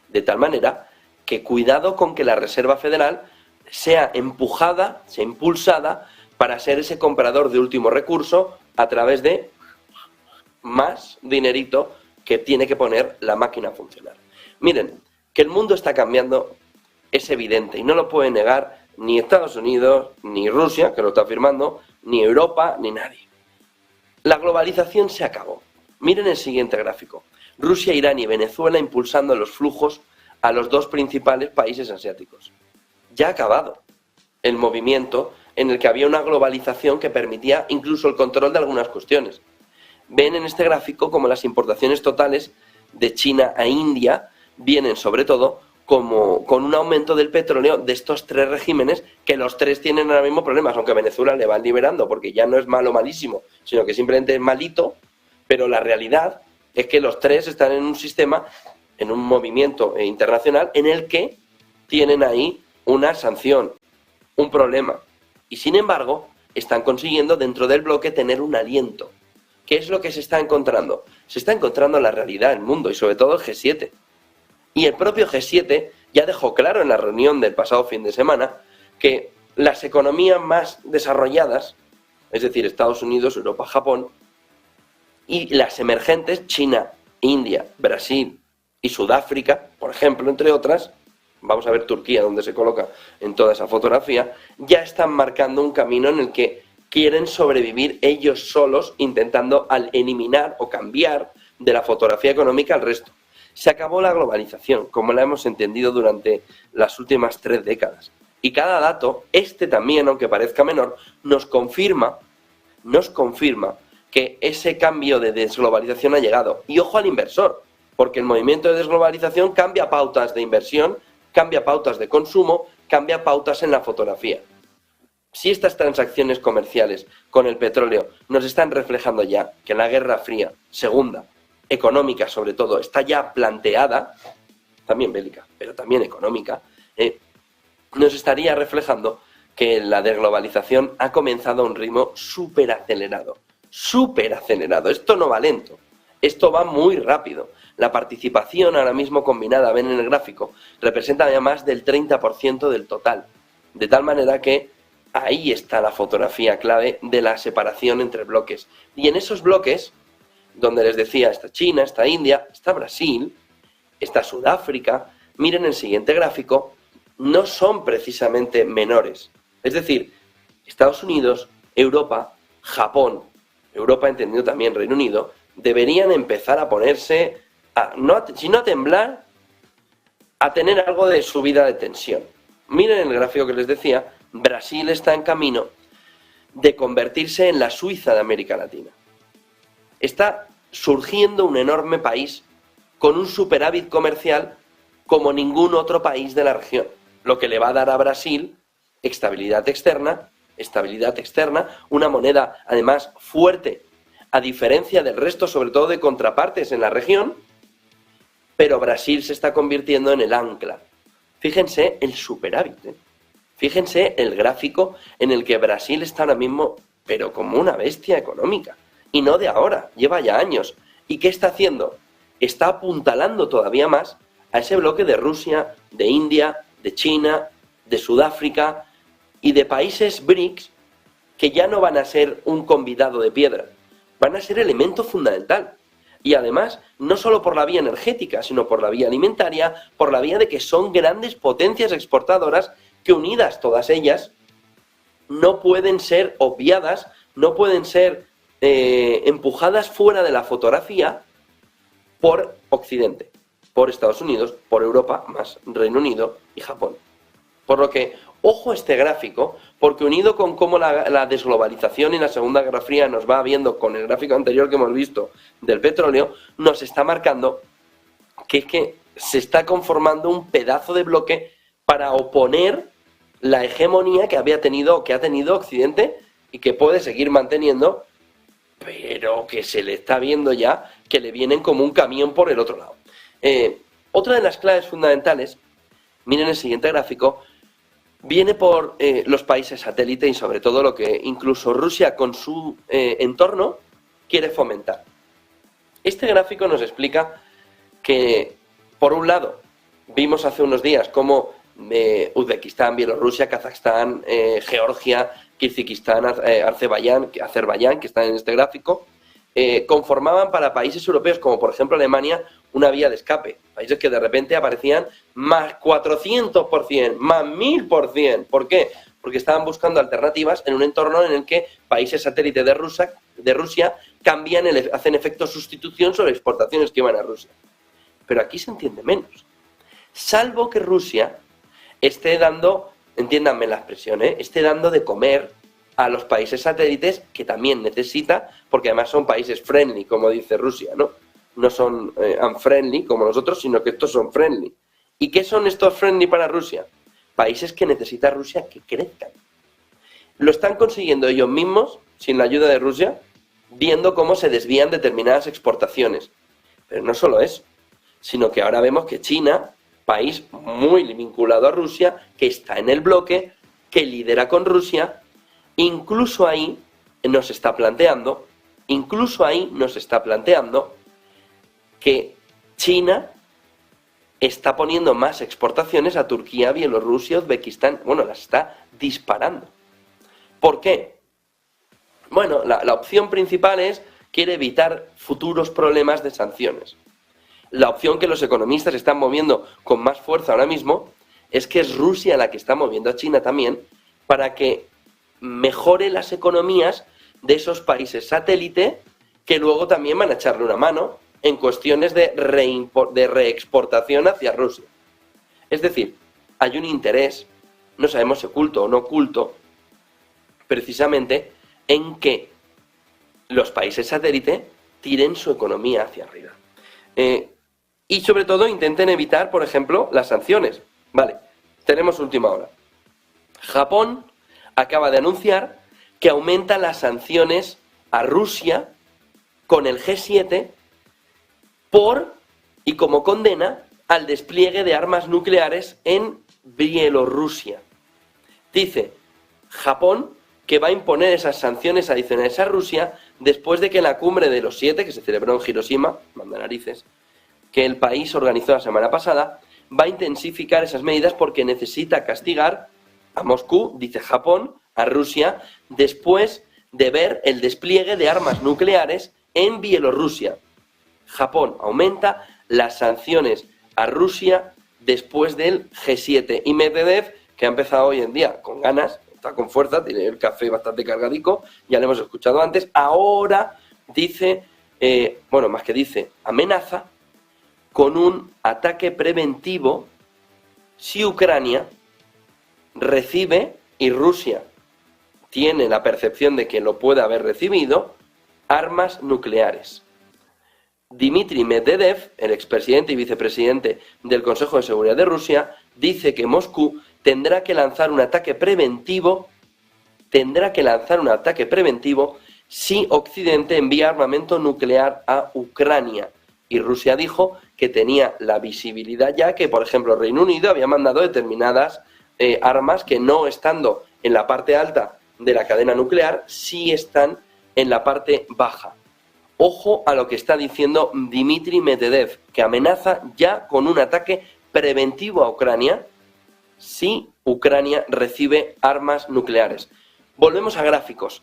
Speaker 2: De tal manera que cuidado con que la Reserva Federal sea empujada, sea impulsada para ser ese comprador de último recurso a través de más dinerito que tiene que poner la máquina a funcionar. Miren, que el mundo está cambiando es evidente y no lo puede negar ni Estados Unidos, ni Rusia, que lo está afirmando, ni Europa, ni nadie. La globalización se acabó. Miren el siguiente gráfico. Rusia, Irán y Venezuela impulsando los flujos a los 2 principales países asiáticos. Ya ha acabado el movimiento en el que había una globalización que permitía incluso el control de algunas cuestiones. Ven en este gráfico como las importaciones totales de China a India vienen sobre todo como con un aumento del petróleo de estos 3 regímenes, que los 3 tienen ahora mismo problemas, aunque a Venezuela le van liberando porque ya no es malo malísimo, sino que simplemente es malito, pero la realidad es que los 3 están en un sistema, en un movimiento internacional en el que tienen ahí una sanción, un problema, y sin embargo están consiguiendo dentro del bloque tener un aliento. ¿Qué es lo que se está encontrando? Se está encontrando la realidad del mundo y sobre todo el G7. Y el propio G7 ya dejó claro en la reunión del pasado fin de semana que las economías más desarrolladas es decir, Estados Unidos, Europa, Japón, y las emergentes, China, India, Brasil y Sudáfrica, por ejemplo, entre otras, vamos a ver Turquía, donde se coloca en toda esa fotografía, ya están marcando un camino en el que quieren sobrevivir ellos solos, intentando eliminar o cambiar de la fotografía económica al resto. Se acabó la globalización, como la hemos entendido durante las últimas 3 décadas. Y cada dato, este también, aunque parezca menor, nos confirma que ese cambio de desglobalización ha llegado. Y ojo al inversor, porque el movimiento de desglobalización cambia pautas de inversión, cambia pautas de consumo, cambia pautas en la fotografía. Si estas transacciones comerciales con el petróleo nos están reflejando ya que la Guerra Fría, segunda, económica sobre todo, está ya planteada, también bélica, pero también económica, nos estaría reflejando que la desglobalización ha comenzado a un ritmo súper acelerado. Esto no va lento, esto va muy rápido. La participación ahora mismo combinada, ven en el gráfico, representa ya más del 30% del total. De tal manera que ahí está la fotografía clave de la separación entre bloques. Y en esos bloques, donde les decía, está China, está India, está Brasil, está Sudáfrica, miren el siguiente gráfico, no son precisamente menores. Es decir, Estados Unidos, Europa, Japón, Europa entendido también Reino Unido, deberían empezar a ponerse, si no a temblar, a tener algo de subida de tensión. Miren el gráfico que les decía, Brasil está en camino de convertirse en la Suiza de América Latina. Está surgiendo un enorme país con un superávit comercial como ningún otro país de la región, lo que le va a dar a Brasil estabilidad externa, una moneda además fuerte, a diferencia del resto, sobre todo de contrapartes en la región, pero Brasil se está convirtiendo en el ancla. Fíjense el superávit, Fíjense el gráfico en el que Brasil está ahora mismo, pero como una bestia económica. Y no de ahora, lleva ya años. ¿Y qué está haciendo? Está apuntalando todavía más a ese bloque de Rusia, de India, de China, de Sudáfrica y de países BRICS que ya no van a ser un convidado de piedra, van a ser elemento fundamental. Y además, no solo por la vía energética, sino por la vía alimentaria, por la vía de que son grandes potencias exportadoras que unidas todas ellas no pueden ser obviadas, no pueden ser empujadas fuera de la fotografía por Occidente, por Estados Unidos, por Europa, más Reino Unido y Japón. Por lo que, ojo a este gráfico, porque unido con cómo la desglobalización y la Segunda Guerra Fría nos va viendo con el gráfico anterior que hemos visto del petróleo, nos está marcando que es que se está conformando un pedazo de bloque para oponer la hegemonía que ha tenido Occidente y que puede seguir manteniendo, pero que se le está viendo ya que le vienen como un camión por el otro lado. Otra de las claves fundamentales, miren el siguiente gráfico, viene por los países satélite y sobre todo lo que incluso Rusia con su entorno quiere fomentar. Este gráfico nos explica que, por un lado, vimos hace unos días cómo Uzbekistán, Bielorrusia, Kazajstán, Georgia, Kirguistán, Azerbaiyán, que están en este gráfico, conformaban para países europeos como por ejemplo Alemania una vía de escape. Países que de repente aparecían más 400%, más 1000%. ¿Por qué? Porque estaban buscando alternativas en un entorno en el que países satélite de Rusia hacen efecto sustitución sobre exportaciones que iban a Rusia. Pero aquí se entiende menos. Salvo que Rusia esté dando, entiéndanme la expresión, esté dando de comer a los países satélites que también necesita, porque además son países friendly, como dice Rusia, ¿no? No son unfriendly como nosotros, sino que estos son friendly. ¿Y qué son estos friendly para Rusia? Países que necesita Rusia que crezcan. Lo están consiguiendo ellos mismos, sin la ayuda de Rusia, viendo cómo se desvían determinadas exportaciones. Pero no solo eso, sino que ahora vemos que China, país muy vinculado a Rusia, que está en el bloque, que lidera con Rusia, incluso ahí nos está planteando que China está poniendo más exportaciones a Turquía, Bielorrusia, Uzbekistán, bueno, las está disparando. ¿Por qué? Bueno, la opción principal es, quiere evitar futuros problemas de sanciones. La opción que los economistas están moviendo con más fuerza ahora mismo es que es Rusia la que está moviendo a China también para que mejore las economías de esos países satélite que luego también van a echarle una mano en cuestiones de reexportación hacia Rusia. Es decir, hay un interés, no sabemos si oculto o no oculto, precisamente en que los países satélite tiren su economía hacia arriba. Y sobre todo intenten evitar, por ejemplo, las sanciones. Vale, tenemos última hora. Japón acaba de anunciar que aumenta las sanciones a Rusia con el G7 por y como condena al despliegue de armas nucleares en Bielorrusia. Dice Japón que va a imponer esas sanciones adicionales a Rusia después de que en la cumbre de los 7, que se celebró en Hiroshima, manda narices, que el país organizó la semana pasada, va a intensificar esas medidas porque necesita castigar a Moscú, dice Japón, a Rusia, después de ver el despliegue de armas nucleares en Bielorrusia. Japón aumenta las sanciones a Rusia después del G7. Y Medvedev, que ha empezado hoy en día con ganas, está con fuerza, tiene el café bastante cargadico, ya lo hemos escuchado antes, ahora dice, más que dice, amenaza con un ataque preventivo si Ucrania recibe, y Rusia tiene la percepción de que lo puede haber recibido, armas nucleares. Dmitry Medvedev, el expresidente y vicepresidente del Consejo de Seguridad de Rusia, dice que Moscú tendrá que lanzar un ataque preventivo si Occidente envía armamento nuclear a Ucrania. Y Rusia dijo que tenía la visibilidad ya que, por ejemplo, Reino Unido había mandado determinadas armas que no estando en la parte alta de la cadena nuclear, sí están en la parte baja. Ojo a lo que está diciendo Dmitry Medvedev, que amenaza ya con un ataque preventivo a Ucrania si Ucrania recibe armas nucleares. Volvemos a gráficos.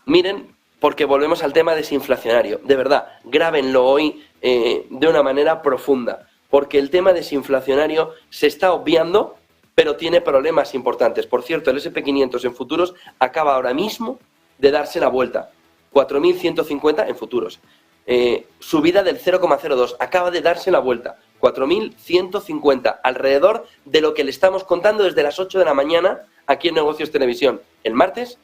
Speaker 2: Miren, porque volvemos al tema desinflacionario. De verdad, grábenlo hoy de una manera profunda, porque el tema desinflacionario se está obviando, pero tiene problemas importantes. Por cierto, el SP500 en futuros acaba ahora mismo de darse la vuelta. 4.150 en futuros. Subida del 0,02. Acaba de darse la vuelta. 4.150. Alrededor de lo que le estamos contando desde las 8 de la mañana aquí en Negocios Televisión. El martes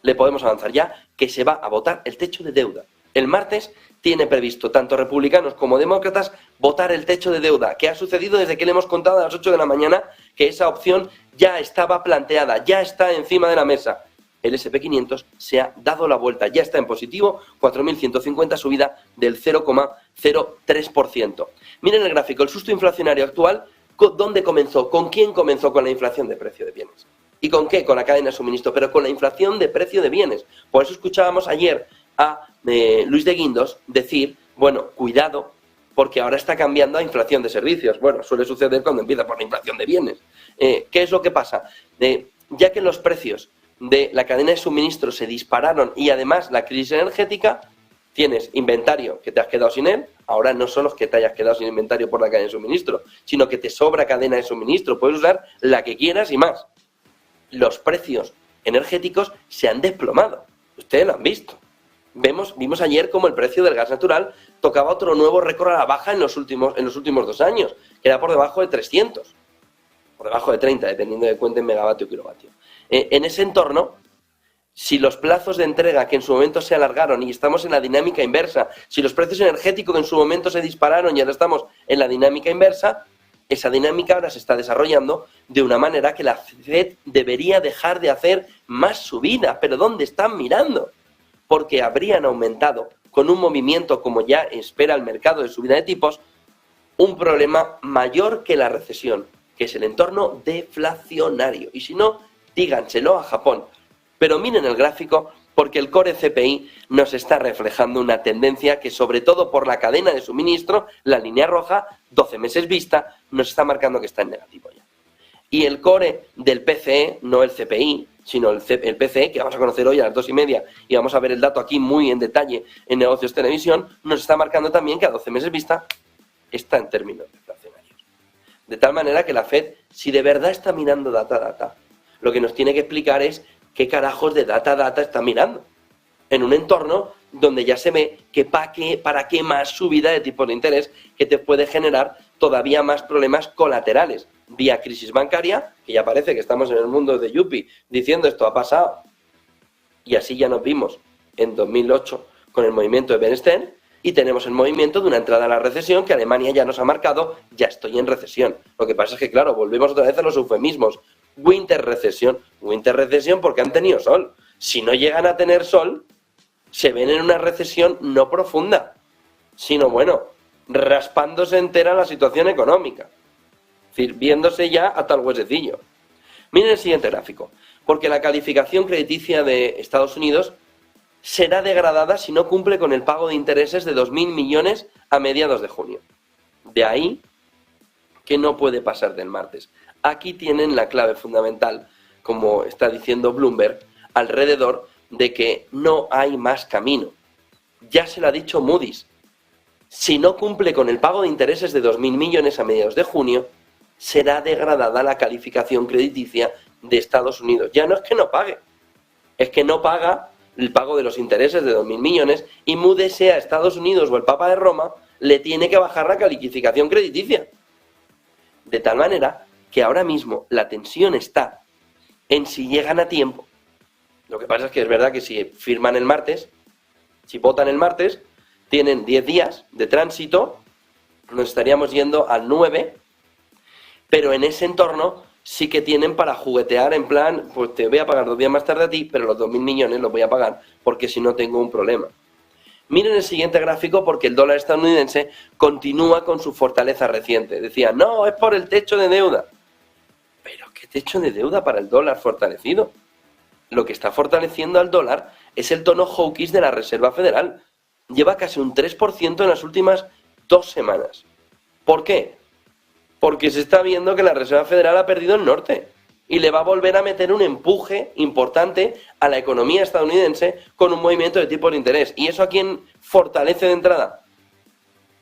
Speaker 2: le podemos avanzar ya que se va a votar el techo de deuda. El martes tiene previsto tanto republicanos como demócratas votar el techo de deuda, que ha sucedido desde que le hemos contado a las 8 de la mañana que esa opción ya estaba planteada, ya está encima de la mesa. El SP500 se ha dado la vuelta, ya está en positivo, 4.150, subida del 0,03%. Miren el gráfico, el susto inflacionario actual, ¿dónde comenzó? ¿Con quién comenzó? Con la inflación de precio de bienes. ¿Y con qué? Con la cadena de suministro, pero con la inflación de precio de bienes. Por eso escuchábamos ayer a Luis de Guindos decir, bueno, cuidado, porque ahora está cambiando a inflación de servicios. Bueno, suele suceder cuando empieza por la inflación de bienes. ¿Qué es lo que pasa? Ya que los precios de la cadena de suministro se dispararon y además la crisis energética, tienes inventario que te has quedado sin él, ahora no solo es que te hayas quedado sin inventario por la cadena de suministro, sino que te sobra cadena de suministro, puedes usar la que quieras y más. Los precios energéticos se han desplomado, ustedes lo han visto. Vimos ayer cómo el precio del gas natural tocaba otro nuevo récord a la baja en los últimos 2 años, que era por debajo de 300, por debajo de 30, dependiendo de cuenta en megavatio o kilovatio. En ese entorno, si los plazos de entrega que en su momento se alargaron y estamos en la dinámica inversa, si los precios energéticos que en su momento se dispararon y ahora estamos en la dinámica inversa, esa dinámica ahora se está desarrollando de una manera que la FED debería dejar de hacer más subida. ¿Pero dónde están mirando? Porque habrían aumentado con un movimiento como ya espera el mercado de subida de tipos, un problema mayor que la recesión, que es el entorno deflacionario. Y si no, díganselo a Japón. Pero miren el gráfico, porque el core CPI nos está reflejando una tendencia que, sobre todo por la cadena de suministro, la línea roja, 12 meses vista, nos está marcando que está en negativo ya. Y el core del PCE, no el CPI, sino el PCE, que vamos a conocer hoy a las 2:30 y vamos a ver el dato aquí muy en detalle en Negocios Televisión, nos está marcando también que a 12 meses vista está en términos deflacionarios. De tal manera que la Fed, si de verdad está mirando data, lo que nos tiene que explicar es qué carajos de data está mirando. En un entorno donde ya se ve que para qué más subida de tipos de interés que te puede generar todavía más problemas colaterales. Vía crisis bancaria, que ya parece que estamos en el mundo de Yuppie diciendo esto ha pasado. Y así ya nos vimos en 2008 con el movimiento de Bernstein y tenemos el movimiento de una entrada a la recesión que Alemania ya nos ha marcado, ya estoy en recesión. Lo que pasa es que, claro, volvemos otra vez a los eufemismos. Winter recesión porque han tenido sol. Si no llegan a tener sol, se ven en una recesión no profunda, sino, bueno, raspándose entera la situación económica. Es decir, viéndose ya hasta el huesecillo. Miren el siguiente gráfico. Porque la calificación crediticia de Estados Unidos será degradada si no cumple con el pago de intereses de 2.000 millones a mediados de junio. De ahí que no puede pasar del martes. Aquí tienen la clave fundamental, como está diciendo Bloomberg, alrededor de que no hay más camino. Ya se lo ha dicho Moody's. Si no cumple con el pago de intereses de 2.000 millones a mediados de junio, será degradada la calificación crediticia de Estados Unidos. Ya no es que no pague, es que no paga el pago de los intereses de 2.000 millones y Moody's, sea Estados Unidos o el Papa de Roma, le tiene que bajar la calificación crediticia. De tal manera que ahora mismo la tensión está en si llegan a tiempo. Lo que pasa es que es verdad que si firman el martes, si votan el martes, tienen 10 días de tránsito, nos estaríamos yendo al 9, pero en ese entorno sí que tienen para juguetear en plan, pues te voy a pagar 2 días más tarde a ti, pero los 2.000 millones los voy a pagar porque si no tengo un problema. Miren el siguiente gráfico porque el dólar estadounidense continúa con su fortaleza reciente. Decía, no, es por el techo de deuda. ¿Pero qué techo de deuda para el dólar fortalecido? Lo que está fortaleciendo al dólar es el tono hawkish de la Reserva Federal. Lleva casi un 3% en las últimas 2 semanas. ¿Por qué? Porque se está viendo que la Reserva Federal ha perdido el norte y le va a volver a meter un empuje importante a la economía estadounidense con un movimiento de tipos de interés. ¿Y eso a quién fortalece de entrada?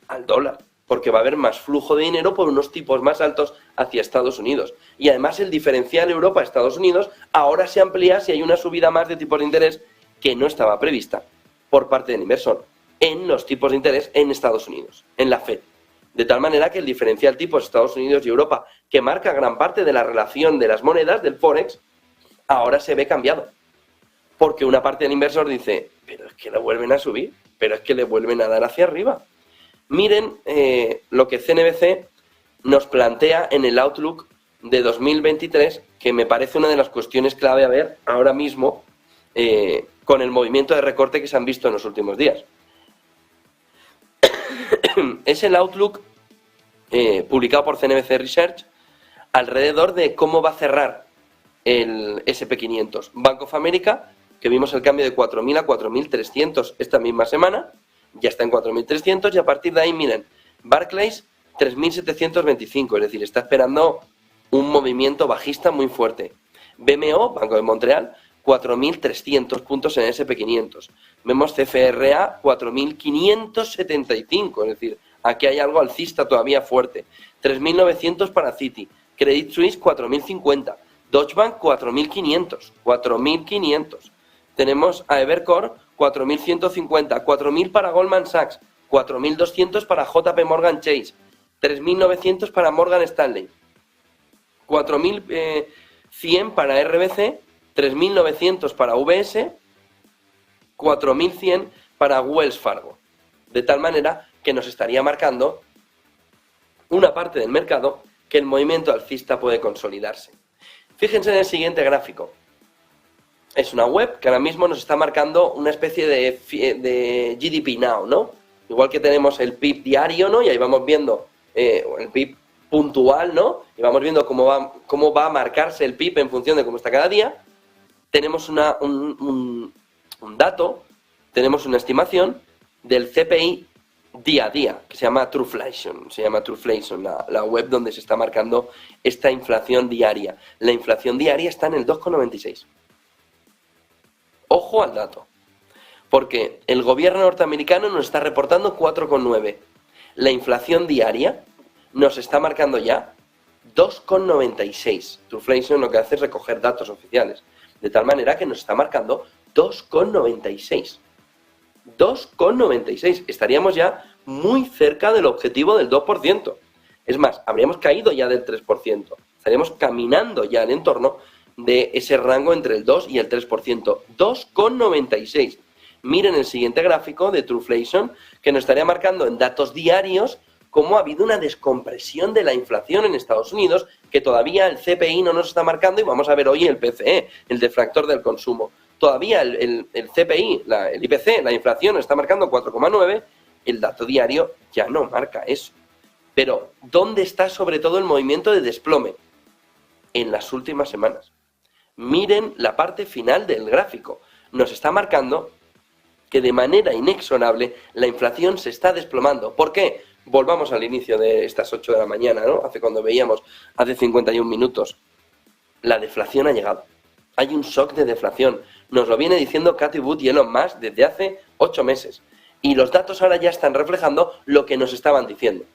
Speaker 2: Al dólar, porque va a haber más flujo de dinero por unos tipos más altos hacia Estados Unidos. Y además el diferencial Europa-Estados Unidos ahora se amplía si hay una subida más de tipos de interés que no estaba prevista por parte del inversor en los tipos de interés en Estados Unidos, en la Fed. De tal manera que el diferencial tipos Estados Unidos y Europa, que marca gran parte de la relación de las monedas, del Forex, ahora se ve cambiado. Porque una parte del inversor dice, pero es que lo vuelven a subir, pero es que le vuelven a dar hacia arriba. Miren lo que CNBC nos plantea en el Outlook de 2023, que me parece una de las cuestiones clave a ver ahora mismo con el movimiento de recorte que se han visto en los últimos días. Es el Outlook publicado por CNBC Research alrededor de cómo va a cerrar el SP500. Bank of America, que vimos el cambio de 4.000 a 4.300 esta misma semana, ya está en 4.300 y a partir de ahí, miren, Barclays 3.725, es decir, está esperando un movimiento bajista muy fuerte. BMO, Banco de Montreal, 4.300 puntos en SP500. Vemos CFRA 4.575, es decir, aquí hay algo alcista todavía fuerte. 3.900 para Citi, Credit Suisse 4.050, Deutsche Bank 4.500. Tenemos a Evercore 4.150, 4.000 para Goldman Sachs, 4.200 para JP Morgan Chase, 3.900 para Morgan Stanley, 4.100 para RBC, 3.900 para UBS, 4.100 para Wells Fargo. De tal manera que nos estaría marcando una parte del mercado que el movimiento alcista puede consolidarse. Fíjense en el siguiente gráfico. Es una web que ahora mismo nos está marcando una especie de GDP Now, ¿no? Igual que tenemos el PIB diario, ¿no? Y ahí vamos viendo el PIB puntual, ¿no? Y vamos viendo cómo va a marcarse el PIB en función de cómo está cada día. Tenemos un dato, tenemos una estimación del CPI día a día, que se llama Truflation, la web donde se está marcando esta inflación diaria. La inflación diaria está en el 2,96. Ojo al dato, porque el gobierno norteamericano nos está reportando 4,9. La inflación diaria nos está marcando ya 2,96. Truflation lo que hace es recoger datos oficiales, de tal manera que nos está marcando 2,96. 2,96. Estaríamos ya muy cerca del objetivo del 2%. Es más, habríamos caído ya del 3%. Estaríamos caminando ya en el entorno de ese rango entre el 2 y el 3%. 2,96. Miren el siguiente gráfico de Truflation, que nos estaría marcando en datos diarios cómo ha habido una descompresión de la inflación en Estados Unidos, que todavía el CPI no nos está marcando, y vamos a ver hoy el PCE, el deflactor del consumo. Todavía el CPI, el IPC, la inflación está marcando 4,9, el dato diario ya no marca eso. Pero, ¿dónde está sobre todo el movimiento de desplome? En las últimas semanas. Miren la parte final del gráfico. Nos está marcando que de manera inexorable la inflación se está desplomando. ¿Por qué? Volvamos al inicio de estas 8 de la mañana, ¿no? Cuando veíamos, hace 51 minutos. La deflación ha llegado. Hay un shock de deflación. Nos lo viene diciendo Cathie Wood y Elon Musk desde hace 8 meses. Y los datos ahora ya están reflejando lo que nos estaban diciendo.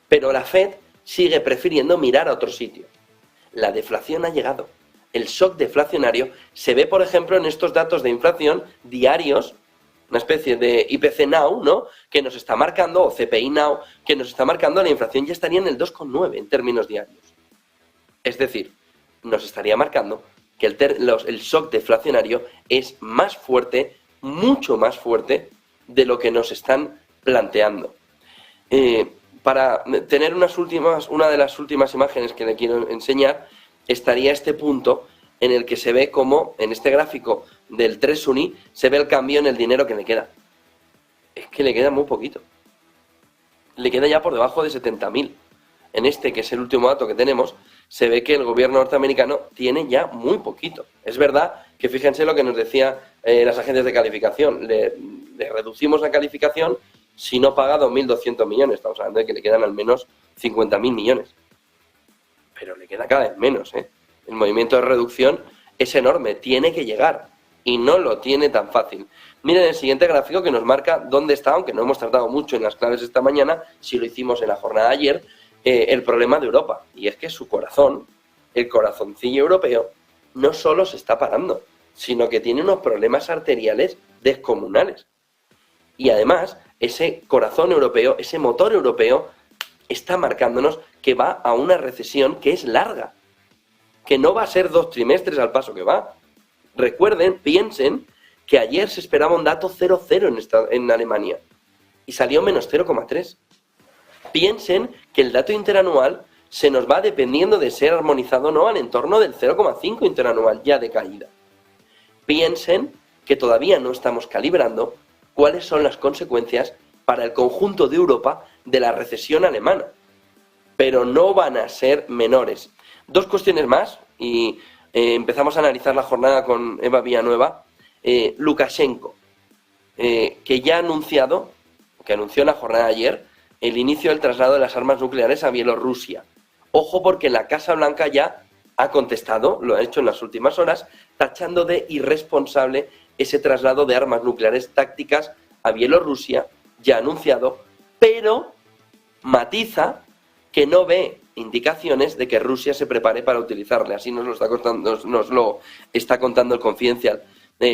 Speaker 2: Pero la Fed sigue prefiriendo mirar a otro sitio. La deflación ha llegado. El shock deflacionario se ve, por ejemplo, en estos datos de inflación diarios, una especie de IPC Now, ¿no?, que nos está marcando, o CPI Now, que nos está marcando la inflación ya estaría en el 2,9 en términos diarios. Es decir, nos estaría marcando que el shock deflacionario es más fuerte, mucho más fuerte de lo que nos están planteando. Para tener una de las últimas imágenes que le quiero enseñar, estaría este punto en el que se ve como, en este gráfico del Treasury, se ve el cambio en el dinero que le queda. Es que le queda muy poquito. Le queda ya por debajo de 70.000. En este, que es el último dato que tenemos, se ve que el gobierno norteamericano tiene ya muy poquito. Es verdad que fíjense lo que nos decía las agencias de calificación. Le reducimos la calificación si no paga 2.200 millones. Estamos hablando de que le quedan al menos 50.000 millones. Pero le queda cada vez menos, ¿eh? El movimiento de reducción es enorme, tiene que llegar y no lo tiene tan fácil. Miren el siguiente gráfico que nos marca dónde está, aunque no hemos tratado mucho en las claves esta mañana, si lo hicimos en la jornada de ayer, el problema de Europa. Y es que su corazón, el corazoncillo europeo, no solo se está parando, sino que tiene unos problemas arteriales descomunales. Y además, ese corazón europeo, ese motor europeo, está marcándonos que va a una recesión que es larga, que no va a ser 2 trimestres al paso que va. Recuerden, piensen que ayer se esperaba un dato 0,0 en Alemania y salió menos 0,3. Piensen que el dato interanual se nos va, dependiendo de ser armonizado o no, al entorno del 0,5 interanual ya de caída. Piensen que todavía no estamos calibrando cuáles son las consecuencias para el conjunto de Europa de la recesión alemana, pero no van a ser menores. 2 cuestiones más y empezamos a analizar la jornada con Eva Villanueva. Lukashenko, que ya anunció en la jornada de ayer el inicio del traslado de las armas nucleares a Bielorrusia. Ojo, porque la Casa Blanca ya ha contestado, lo ha hecho en las últimas horas, tachando de irresponsable ese traslado de armas nucleares tácticas a Bielorrusia, ya anunciado, pero matiza que no ve indicaciones de que Rusia se prepare para utilizarle. Así nos lo está contando el Confidencial,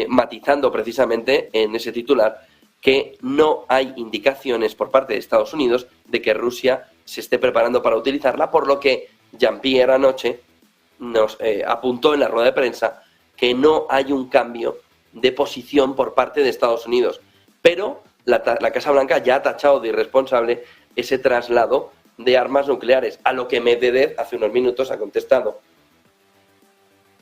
Speaker 2: matizando precisamente en ese titular que no hay indicaciones por parte de Estados Unidos de que Rusia se esté preparando para utilizarla, por lo que Jean-Pierre anoche nos apuntó en la rueda de prensa que no hay un cambio de posición por parte de Estados Unidos. Pero la Casa Blanca ya ha tachado de irresponsable ese traslado de armas nucleares, a lo que Medvedev hace unos minutos ha contestado: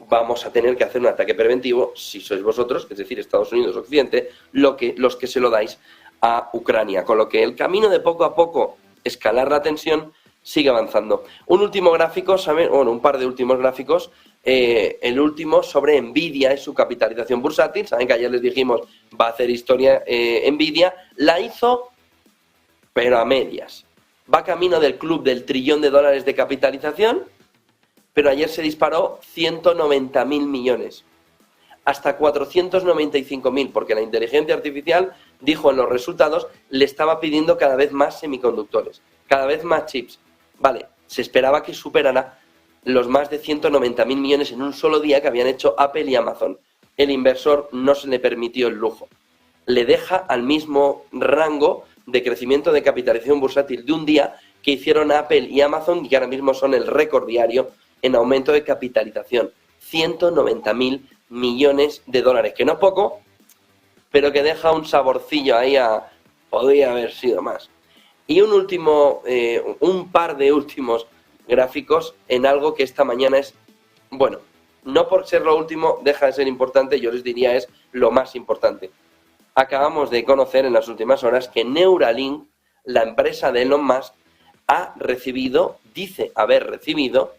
Speaker 2: vamos a tener que hacer un ataque preventivo si sois vosotros, es decir, Estados Unidos, Occidente, los que se lo dais a Ucrania. Con lo que el camino de poco a poco escalar la tensión sigue avanzando. Un último gráfico, un par de últimos gráficos. El último sobre Nvidia y su capitalización bursátil. Saben que ayer les dijimos va a hacer historia Nvidia. La hizo pero a medias. Va camino del club del trillón de dólares de capitalización, pero ayer se disparó 190.000 millones, hasta 495.000, porque la inteligencia artificial dijo en los resultados, le estaba pidiendo cada vez más semiconductores, cada vez más chips. Vale, se esperaba que superara los más de 190.000 millones en un solo día que habían hecho Apple y Amazon. El inversor no se le permitió el lujo. Le deja al mismo rango de crecimiento de capitalización bursátil de un día que hicieron Apple y Amazon y que ahora mismo son el récord diario en aumento de capitalización. 190.000 millones de dólares, que no es poco, pero que deja un saborcillo ahí a podría haber sido más. Y un par de últimos gráficos en algo que esta mañana es, bueno, no por ser lo último deja de ser importante, yo les diría es lo más importante. Acabamos de conocer en las últimas horas que Neuralink, la empresa de Elon Musk, dice haber recibido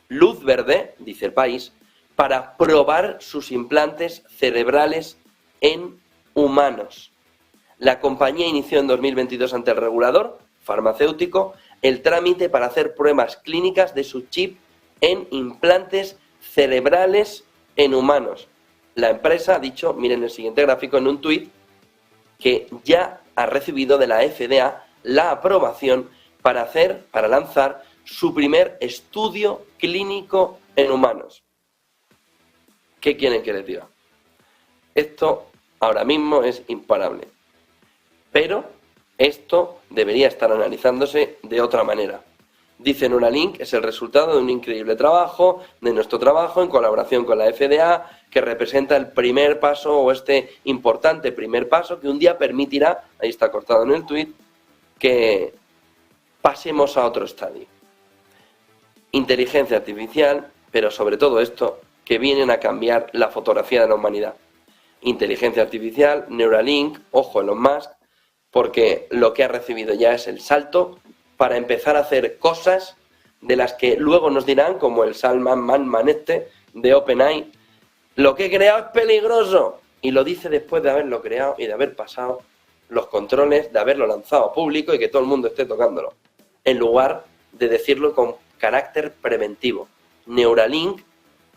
Speaker 2: luz verde, dice El País, para probar sus implantes cerebrales en humanos. La compañía inició en 2022 ante el regulador farmacéutico el trámite para hacer pruebas clínicas de su chip en implantes cerebrales en humanos. La empresa ha dicho, miren el siguiente gráfico en un tuit, que ya ha recibido de la FDA la aprobación para lanzar su primer estudio clínico en humanos. ¿Qué quieren que les diga? Esto ahora mismo es imparable. Pero esto debería estar analizándose de otra manera. Dice Neuralink, es el resultado de un increíble trabajo, de nuestro trabajo en colaboración con la FDA, que representa el primer paso o este importante primer paso que un día permitirá, ahí está cortado en el tuit, que pasemos a otro estadio. Inteligencia artificial, pero sobre todo esto, que vienen a cambiar la fotografía de la humanidad. Inteligencia artificial, Neuralink, ojo Elon Musk, porque lo que ha recibido ya es el salto para empezar a hacer cosas de las que luego nos dirán, como el Salman Manman de OpenAI, lo que he creado es peligroso. Y lo dice después de haberlo creado y de haber pasado los controles, de haberlo lanzado a público y que todo el mundo esté tocándolo, en lugar de decirlo con carácter preventivo. Neuralink,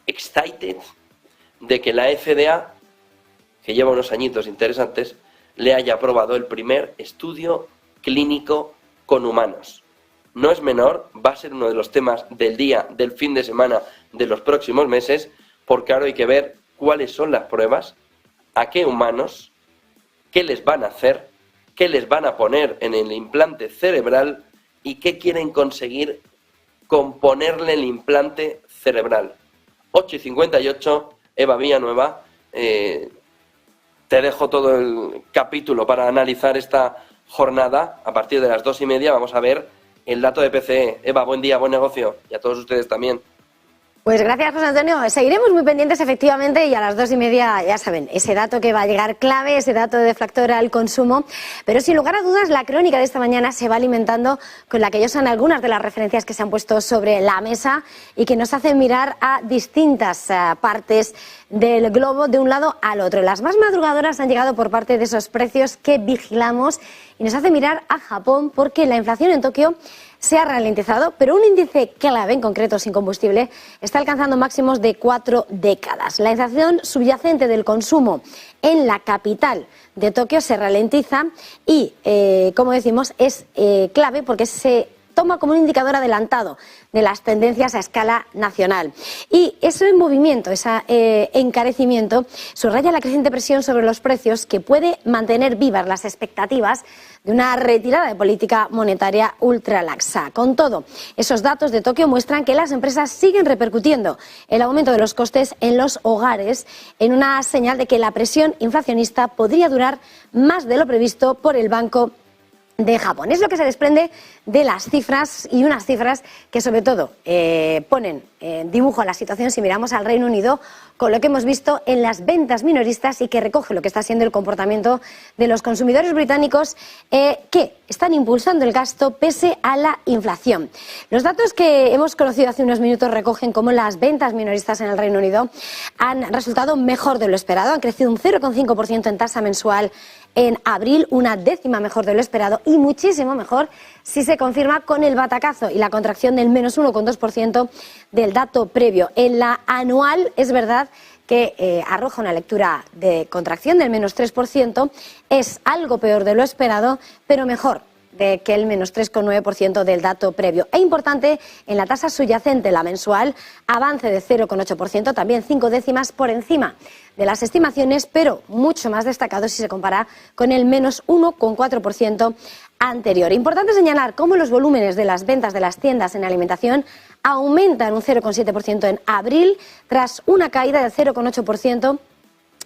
Speaker 2: excited de que la FDA, que lleva unos añitos interesantes, le haya aprobado el primer estudio clínico con humanos. No es menor, va a ser uno de los temas del día, del fin de semana, de los próximos meses, porque ahora hay que ver cuáles son las pruebas, a qué humanos, qué les van a hacer, qué les van a poner en el implante cerebral y qué quieren conseguir con ponerle el implante cerebral. 8:58, Eva Villanueva, te dejo todo el capítulo para analizar esta jornada. A partir de las 2:30 vamos a ver el dato de PCE. Eva, buen día, buen negocio. Y a todos ustedes también.
Speaker 3: Pues gracias, José Antonio. Seguiremos muy pendientes, efectivamente, y a las 2:30, ya saben, ese dato que va a llegar clave, ese dato de deflactor al consumo. Pero sin lugar a dudas, la crónica de esta mañana se va alimentando con la que ellos son algunas de las referencias que se han puesto sobre la mesa y que nos hacen mirar a distintas partes del globo, de un lado al otro. Las más madrugadoras han llegado por parte de esos precios que vigilamos y nos hace mirar a Japón, porque la inflación en Tokio se ha ralentizado, pero un índice clave, en concreto sin combustible, está alcanzando máximos de 4 décadas. La inflación subyacente del consumo en la capital de Tokio se ralentiza y, como decimos, es clave porque se toma como un indicador adelantado de las tendencias a escala nacional. Y ese movimiento, ese encarecimiento, subraya la creciente presión sobre los precios que puede mantener vivas las expectativas de una retirada de política monetaria ultralaxa. Con todo, esos datos de Tokio muestran que las empresas siguen repercutiendo el aumento de los costes en los hogares, en una señal de que la presión inflacionista podría durar más de lo previsto por el Banco de Japón. Es lo que se desprende de las cifras, y unas cifras que sobre todo ponen en dibujo la situación si miramos al Reino Unido, con lo que hemos visto en las ventas minoristas y que recoge lo que está siendo el comportamiento de los consumidores británicos que están impulsando el gasto pese a la inflación. Los datos que hemos conocido hace unos minutos recogen cómo las ventas minoristas en el Reino Unido han resultado mejor de lo esperado, han crecido un 0,5% en tasa mensual en abril, una décima mejor de lo esperado y muchísimo mejor si se confirma con el batacazo y la contracción del menos 1,2% del dato previo. En la anual es verdad que arroja una lectura de contracción del menos 3%, es algo peor de lo esperado, pero mejor que el menos 3,9% del dato previo. E importante, en la tasa subyacente, la mensual, avance de 0,8%, también 5 décimas por encima de las estimaciones, pero mucho más destacado si se compara con el menos 1,4% anterior. Importante señalar cómo los volúmenes de las ventas de las tiendas en alimentación aumentan un 0,7% en abril, tras una caída del 0,8%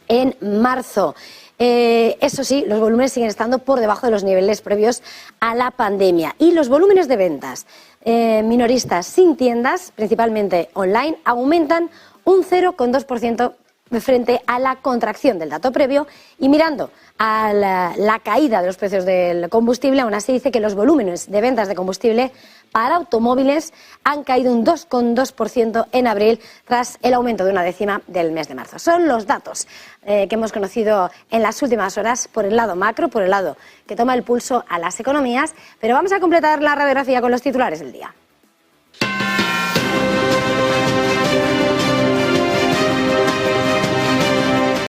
Speaker 3: en marzo. Eso sí, los volúmenes siguen estando por debajo de los niveles previos a la pandemia. Y los volúmenes de ventas minoristas sin tiendas, principalmente online, aumentan un 0,2% frente a la contracción del dato previo. Y mirando a la caída de los precios del combustible, aún así dice que los volúmenes de ventas de combustible para automóviles han caído un 2,2% en abril tras el aumento de una décima del mes de marzo. Son los datos que hemos conocido en las últimas horas por el lado macro, por el lado que toma el pulso a las economías, pero vamos a completar la radiografía con los titulares del día.